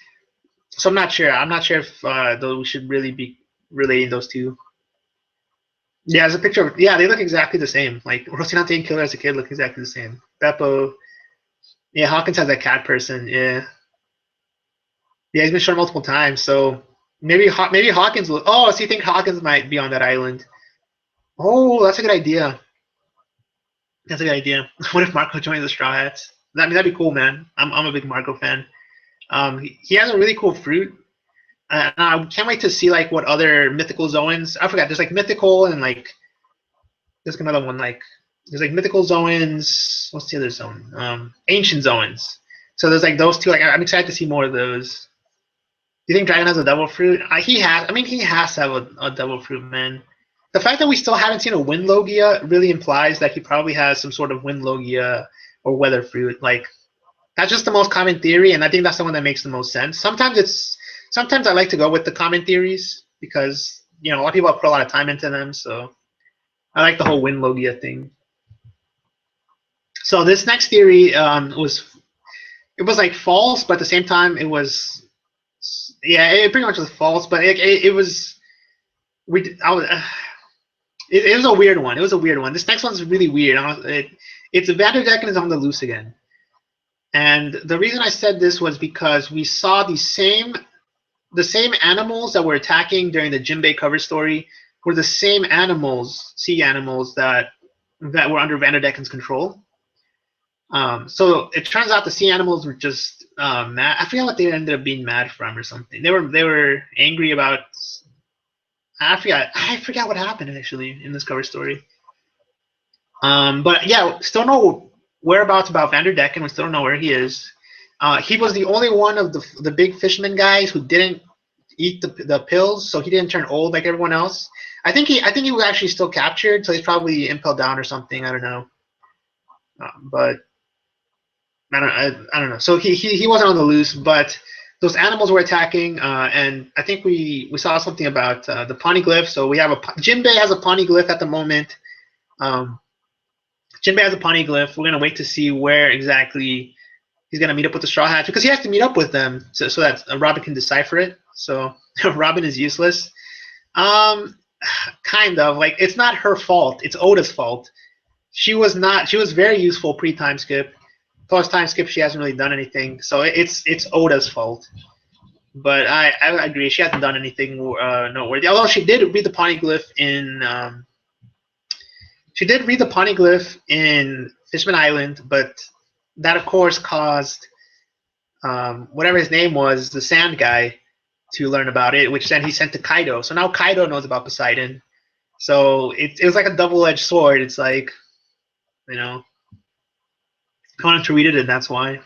So I'm not sure. I'm not sure if though we should really be relating those two. Yeah, there's a picture of yeah, they look exactly the same. Like Rocinante and Killer as a kid look exactly the same. Beppo, yeah, Hawkins has that cat person. Yeah, yeah, he's been shown multiple times. So maybe Hawkins will. Oh, so you think Hawkins might be on that island? Oh, that's a good idea. That's a good idea. What if Marco joins the Straw Hats? I mean, that'd be cool, man. I'm a big Marco fan. He has a really cool fruit. I can't wait to see like what other mythical zones. I forgot. There's like mythical and like there's another one like there's like mythical zones. What's the other zone? Ancient zones. So there's like those two. Like I'm excited to see more of those. Do you think Dragon has a devil fruit? He has. I mean, he has to have a devil fruit, man. The fact that we still haven't seen a wind logia really implies that he probably has some sort of wind logia or weather fruit. Like that's just the most common theory, and I think that's the one that makes the most sense. Sometimes I like to go with the common theories because a lot of people have put a lot of time into them. So I like the whole wind logia thing. So this next theory was like false, but at the same time it was it pretty much was false, but it was it was a weird one. It was a weird one. This next one's really weird. It's Vanderdecken is on the loose again. And the reason I said this was because we saw the same animals that were attacking during the Jinbei cover story were the same animals, sea animals that were under Vanderdecken's control. So it turns out the sea animals were just mad. I forget what they ended up being mad from or something. They were angry about. I forgot what happened actually in this cover story. But yeah, still no whereabouts about Vanderdecken. We still don't know where he is. He was the only one of the big fisherman guys who didn't eat the pills, so he didn't turn old like everyone else. I think he was actually still captured, so he's probably impaled down or something. I don't know. But I don't know. So he wasn't on the loose, but those animals were attacking, and I think we saw something about the poneglyph. So we have Jinbei has a poneglyph at the moment. Jinbei has a poneglyph. We're gonna wait to see where exactly he's gonna meet up with the Straw Hats because he has to meet up with them so that Robin can decipher it. So Robin is useless. Kind of like it's not her fault. It's Oda's fault. She was very useful pre-time skip. Post time skip, she hasn't really done anything. So it's Oda's fault. But I agree, she hasn't done anything noteworthy. Although she did read the poneglyph in Fishman Island, but that of course caused whatever his name was, the Sand guy, to learn about it, which then he sent to Kaido. So now Kaido knows about Poseidon. So it was like a double-edged sword. It's like, I wanted to read it, and that's why.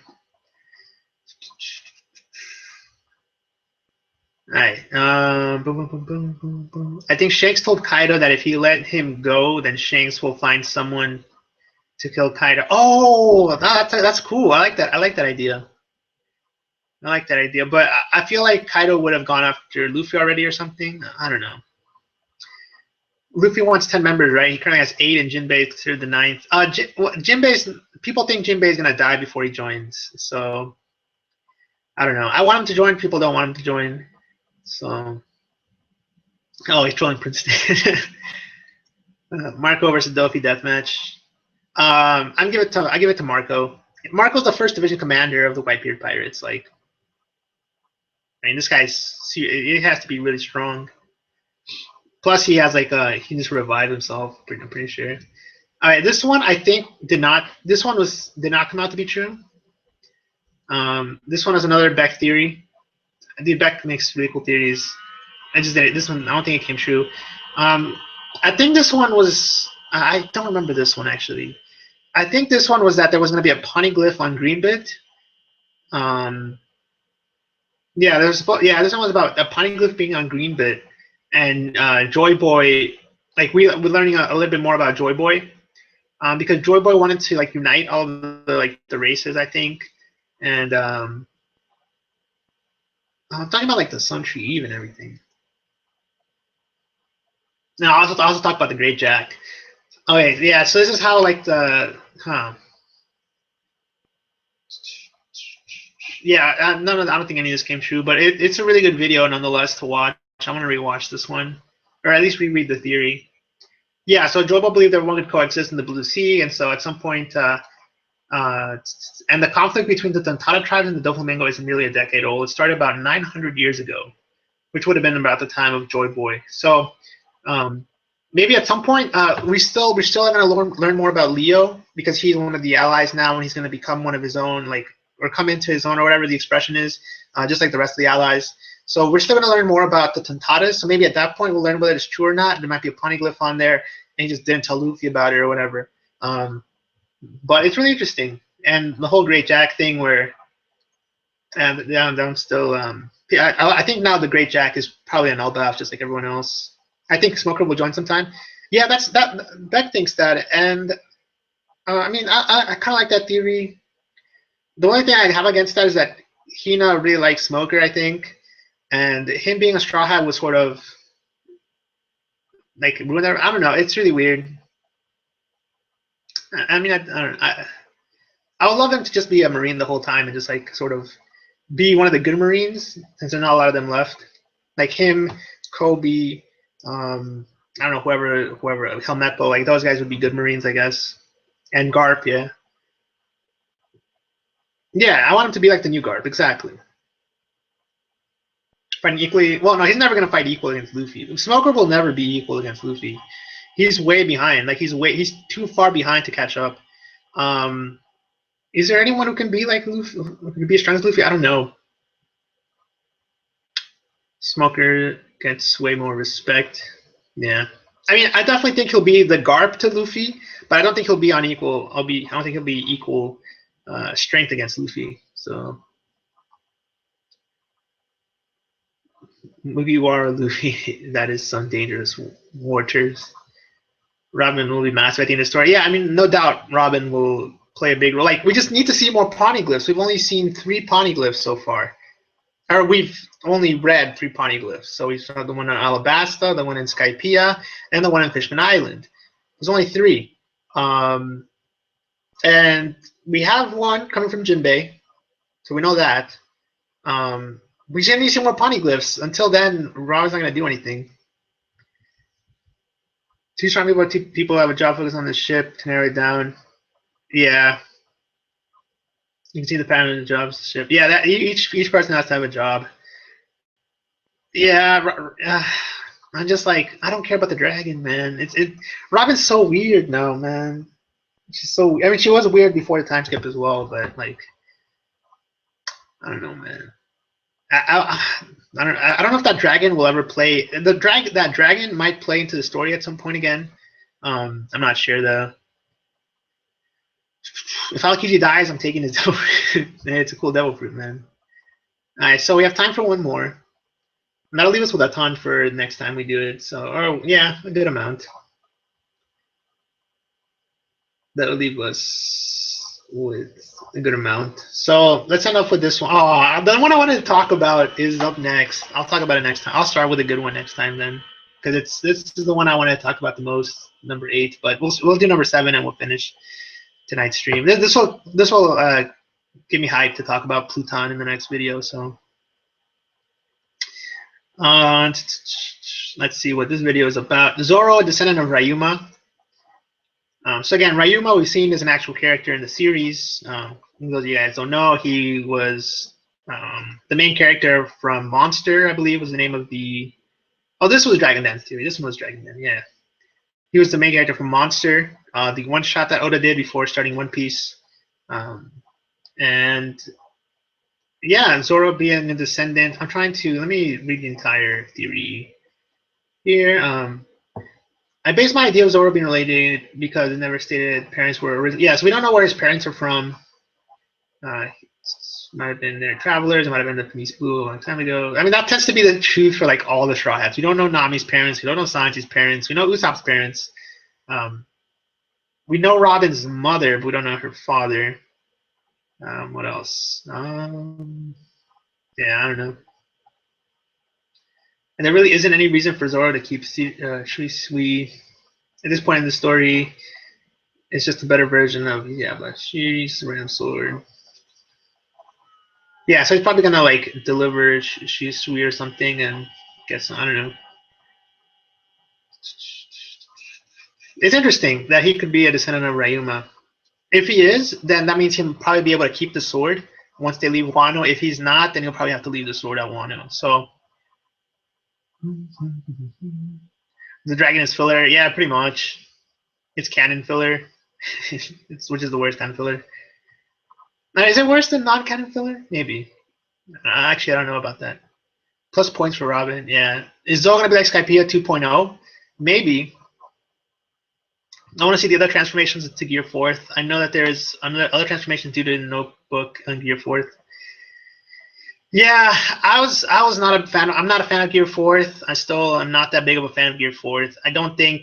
Alright. Boom, boom, boom, boom, boom. I think Shanks told Kaido that if he let him go, then Shanks will find someone to kill Kaido. Oh, that's cool. I like that. I like that idea. But I feel like Kaido would have gone after Luffy already or something. I don't know. Luffy wants 10 members, right? He currently has 8, and Jinbei is considered the 9th. People think Jinbei is gonna die before he joins, so I don't know. I want him to join. People don't want him to join, so. Oh, he's trolling Princeton. Marco versus Dofi deathmatch. I give it to Marco. Marco's the first division commander of the Whitebeard Pirates. Like, I mean, this guy's it has to be really strong. Plus, he has like he just revived himself. I'm pretty sure. All right, this one I think did not. This one did not come out to be true. This one is another Beck theory. I think Beck makes really cool theories. I just did it. This one I don't think it came true. I think this one was. I don't remember this one actually. I think this one was that there was going to be a poneglyph on Greenbit. Yeah, this one was about a poneglyph being on Greenbit, and Joy Boy. Like we're learning a little bit more about Joy Boy, because Joy Boy wanted to like unite all of the races, I think, and I'm talking about like the Sun Tree Eve and everything. Now I also talk about the Great Jack. Okay, yeah. So this is how like the yeah. I don't think any of this came true, but it's a really good video nonetheless to watch. I'm gonna rewatch this one, or at least reread the theory. Yeah. So Joy Boy believed everyone could coexist in the Blue Sea, and so at some point, and the conflict between the Tontata tribes and the Doflamingo is nearly a decade old. It started about 900 years ago, which would have been about the time of Joy Boy. So maybe at some point we're still going to learn more about Leo, because he's one of the allies now, and he's going to become one of his own, like, or come into his own, or whatever the expression is, just like the rest of the allies. So we're still going to learn more about the Tontatas. So maybe at that point we'll learn whether it's true or not. There might be a poneglyph on there, and he just didn't tell Luffy about it or whatever. But it's really interesting, and the whole Great Jack thing, where I'm still I think now the Great Jack is probably an Elbaf, just like everyone else. I think Smoker will join sometime. Yeah, Beck thinks that, and I mean, I kind of like that theory. The only thing I have against that is that Hina really likes Smoker, I think, and him being a Straw Hat was sort of like ruin that. I don't know. It's really weird. I mean, I don't know. I would love him to just be a Marine the whole time and just like sort of be one of the good Marines, since there's not a lot of them left. Like him, Kobe, I don't know, whoever, Helmeppo, like those guys would be good Marines, I guess. And Garp, yeah. Yeah, I want him to be like the new Garp, exactly. Fighting equally. Well, no, he's never going to fight equal against Luffy. Smoker will never be equal against Luffy. He's way behind. Like he's too far behind to catch up. Is there anyone who can be like Luffy, who can be as strong as Luffy? I don't know. Smoker gets way more respect. Yeah. I mean, I definitely think he'll be the Garp to Luffy, but I don't think he'll be on equal. I don't think he'll be equal strength against Luffy. So, Mugiwara Luffy, that is some dangerous waters. Robin will be massive at the end of the story. Yeah, I mean, no doubt Robin will play a big role. Like, we just need to see more poneglyphs. We've only seen 3 poneglyphs so far. Or we've only read 3 poneglyphs. So we saw the one on Alabasta, the one in Skypiea, and the one in Fishman Island. There's only 3. And we have one coming from Jinbei, so we know that. We just need to see more poneglyphs. Until then, Robin's not going to do anything. 2 strong people have a job focus on the ship to narrow it down. Yeah. You can see the pattern of the jobs ship. Yeah, that each person has to have a job. Yeah, I'm just like, I don't care about the dragon, man. Robin's so weird now, man. She's so. I mean, she was weird before the time skip as well, but like, I don't know, man. I don't know if that dragon will ever play. That dragon might play into the story at some point again. I'm not sure though. If Aokiji dies, I'm taking his devil fruit. It's a cool devil fruit, man. Alright, so we have time for one more. And that'll leave us with a ton for next time we do it. So, or yeah, a good amount. That'll leave us with a good amount. So let's end up with this one. Oh, the one I wanted to talk about is up next. I'll talk about it next time. I'll start with a good one next time then, because this is the one I want to talk about the most, number 8. But we'll do number 7 and we'll finish tonight's stream. This will give me hype to talk about Pluton in the next video. So let's see what this video is about. Zoro, descendant of Ryuma. So again, Ryuma we've seen as an actual character in the series. For those of you guys don't know, he was the main character from Monster, I believe was the name of the. Oh, this was Dragon Dance Theory. This one was Dragon Dance, yeah. He was the main character from Monster, the one shot that Oda did before starting One Piece. And yeah, Zoro being a descendant. I'm trying to, let me read the entire theory here. I based my idea of Zoro being related because it never stated parents were originally. Yeah, so we don't know where his parents are from. Might have been their travelers. It might have been the Peace Blue a long time ago. I mean, that tends to be the truth for like all the Straw Hats. We don't know Nami's parents. We don't know Sanji's parents. We know Usopp's parents. We know Robin's mother, but we don't know her father. What else? Yeah, I don't know. And there really isn't any reason for Zoro to keep Shui Sui at this point in the story. It's just a better version of Black She's Ram Sword. Yeah, so he's probably gonna like deliver Shui Sui or something, and guess I don't know. It's interesting that he could be a descendant of Ryuma. If he is, then that means he'll probably be able to keep the sword once they leave Wano. If he's not, then he'll probably have to leave the sword at Wano. So the dragon is filler. Yeah, pretty much. It's canon filler, which is the worst kind of filler. Now, is it worse than non-canon filler? Maybe. Actually, I don't know about that. Plus points for Robin. Yeah. Is Zoro gonna be like Skypiea 2.0? Maybe. I want to see the other transformations to Gear 4th. I know that there's other transformations due to the Notebook on Gear 4th. Yeah, I was not a fan. I'm not a fan of Gear 4th. I still am not that big of a fan of Gear 4th. I don't think.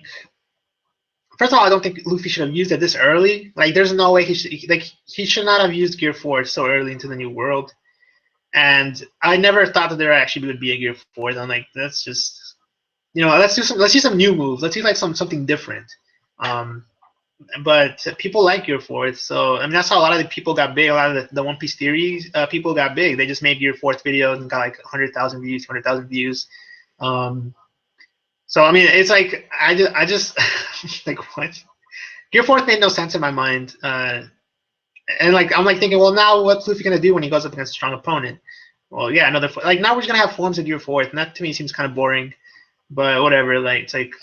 First of all, I don't think Luffy should have used it this early. Like, there's no way he should not have used Gear 4th so early into the new world. And I never thought that there actually would be a Gear 4th. I'm like, that's just, let's do some new moves. Let's do like something different. But people like Gear 4th, so I mean that's how a lot of the people got big. A lot of the One Piece theories people got big. They just made Gear 4th videos and got like 100,000 views, 200,000 views. So I mean, it's like I just like what? Gear 4th made no sense in my mind. And like I'm like thinking, well, now what's Luffy gonna do when he goes up against a strong opponent? Well, yeah, another like now we're just gonna have forms of Gear 4th, and that to me seems kind of boring. But whatever, like it's like.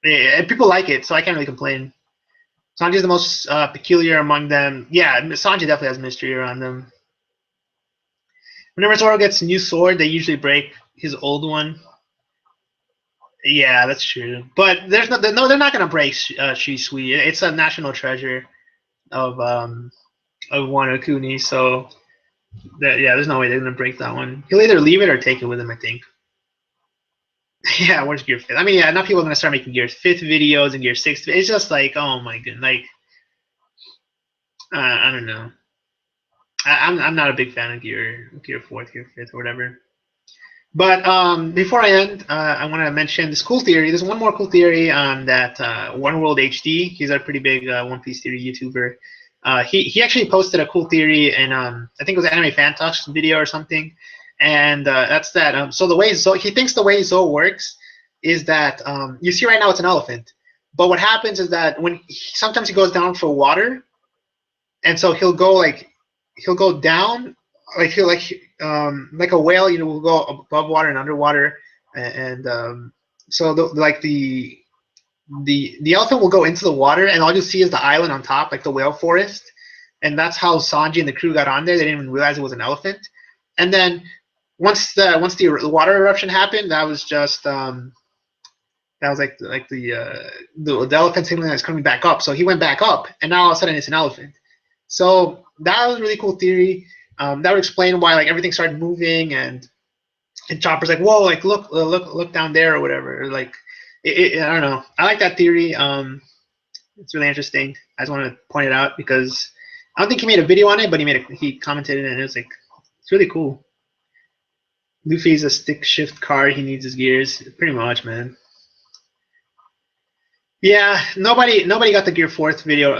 Yeah, people like it, so I can't really complain. Sanji's the most peculiar among them. Yeah, Sanji definitely has mystery around them. Whenever Zoro gets a new sword, they usually break his old one. Yeah, that's true. But they're not gonna break Shisui. It's a national treasure of Wano Kuni. So there's no way they're gonna break that one. He'll either leave it or take it with him, I think. Yeah, where's Gear 5th? I mean, yeah, now people are gonna start making Gear 5th videos and Gear 6th. It's just like, oh my goodness, like I don't know. I'm not a big fan of Gear 4th, Gear 5th, or whatever. But before I end, I want to mention this cool theory. There's one more cool theory that One World HD. He's a pretty big One Piece theory YouTuber. He actually posted a cool theory in I think it was Anime Fan Talks video or something. And that's that. So he thinks the way Zo works is that you see right now it's an elephant, but what happens is that sometimes he goes down for water, and so he'll go down, like he'll like a whale, will go above water and underwater, and so the elephant will go into the water, and all you see is the island on top, like the whale forest, and that's how Sanji and the crew got on there. They didn't even realize it was an elephant, and then. Once the water eruption happened, that was just the elephant signaling that's coming back up. So he went back up, and now all of a sudden it's an elephant. So that was a really cool theory. That would explain why like everything started moving, and Chopper's like, whoa, like look down there or whatever. Like I don't know. I like that theory. It's really interesting. I just want to point it out because I don't think he made a video on it, but he commented it, and it was like it's really cool. Luffy's a stick shift card. He needs his gears. Pretty much, man. Yeah, nobody got the Gear 4th video.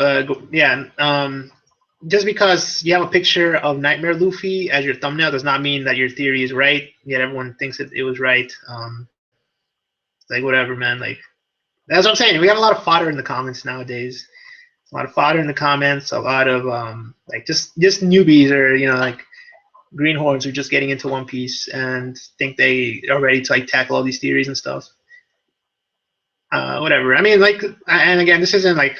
Just because you have a picture of Nightmare Luffy as your thumbnail does not mean that your theory is right. Yet everyone thinks it was right. Like whatever, man. Like That's what I'm saying. We have a lot of fodder in the comments nowadays. A lot of fodder in the comments. A lot of like just newbies or like greenhorns who are just getting into One Piece and think they are ready to like tackle all these theories and stuff. Whatever. I mean, like, and again, this isn't like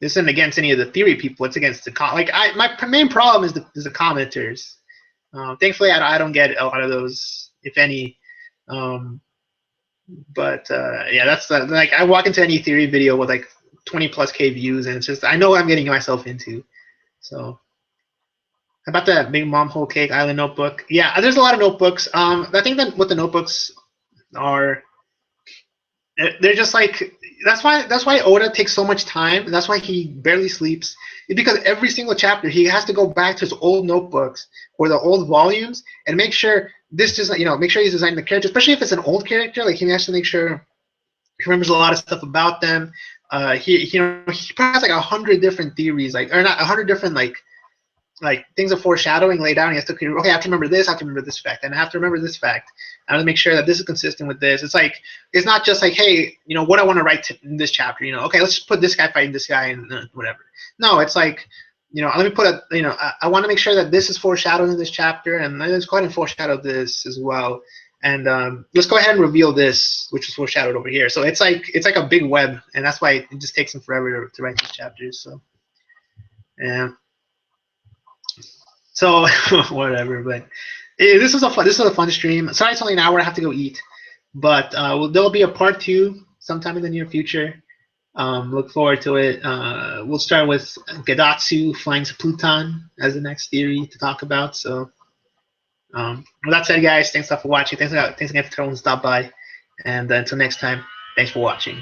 this isn't against any of the theory people. It's against the my main problem is the commenters. Thankfully, I don't get a lot of those, if any. But yeah, that's like I walk into any theory video with like 20+K views, and it's just I know what I'm getting myself into. So, how about that Big Mom Whole Cake Island notebook? Yeah, there's a lot of notebooks. I think that what the notebooks are, they're just like that's why Oda takes so much time, and that's why he barely sleeps. It's because every single chapter he has to go back to his old notebooks or the old volumes and make sure this doesn't, make sure he's designing the character, especially if it's an old character. Like he has to make sure he remembers a lot of stuff about them. He probably has like 100 different theories, like, or not 100 different like things of foreshadowing laid down. He has to, okay, I have to remember this, I have to remember this fact, and I have to remember this fact. I have to make sure that this is consistent with this. It's like, it's not just like, hey, what I want to write in this chapter, okay, let's just put this guy fighting this guy and whatever. No, it's like, let me put I want to make sure that this is foreshadowed in this chapter, and let's go ahead and foreshadow this as well. And let's go ahead and reveal this, which is foreshadowed over here. So it's like a big web, and that's why it just takes him forever to write these chapters. So, yeah. So whatever, but this was a fun stream. Sorry, it's only an hour. I have to go eat, but there'll be a part 2 sometime in the near future. Look forward to it. We'll start with Gadatsu flying to Pluton as the next theory to talk about. So, with that said, guys, thanks a lot for watching. Thanks again for everyone to stop by, and until next time, thanks for watching.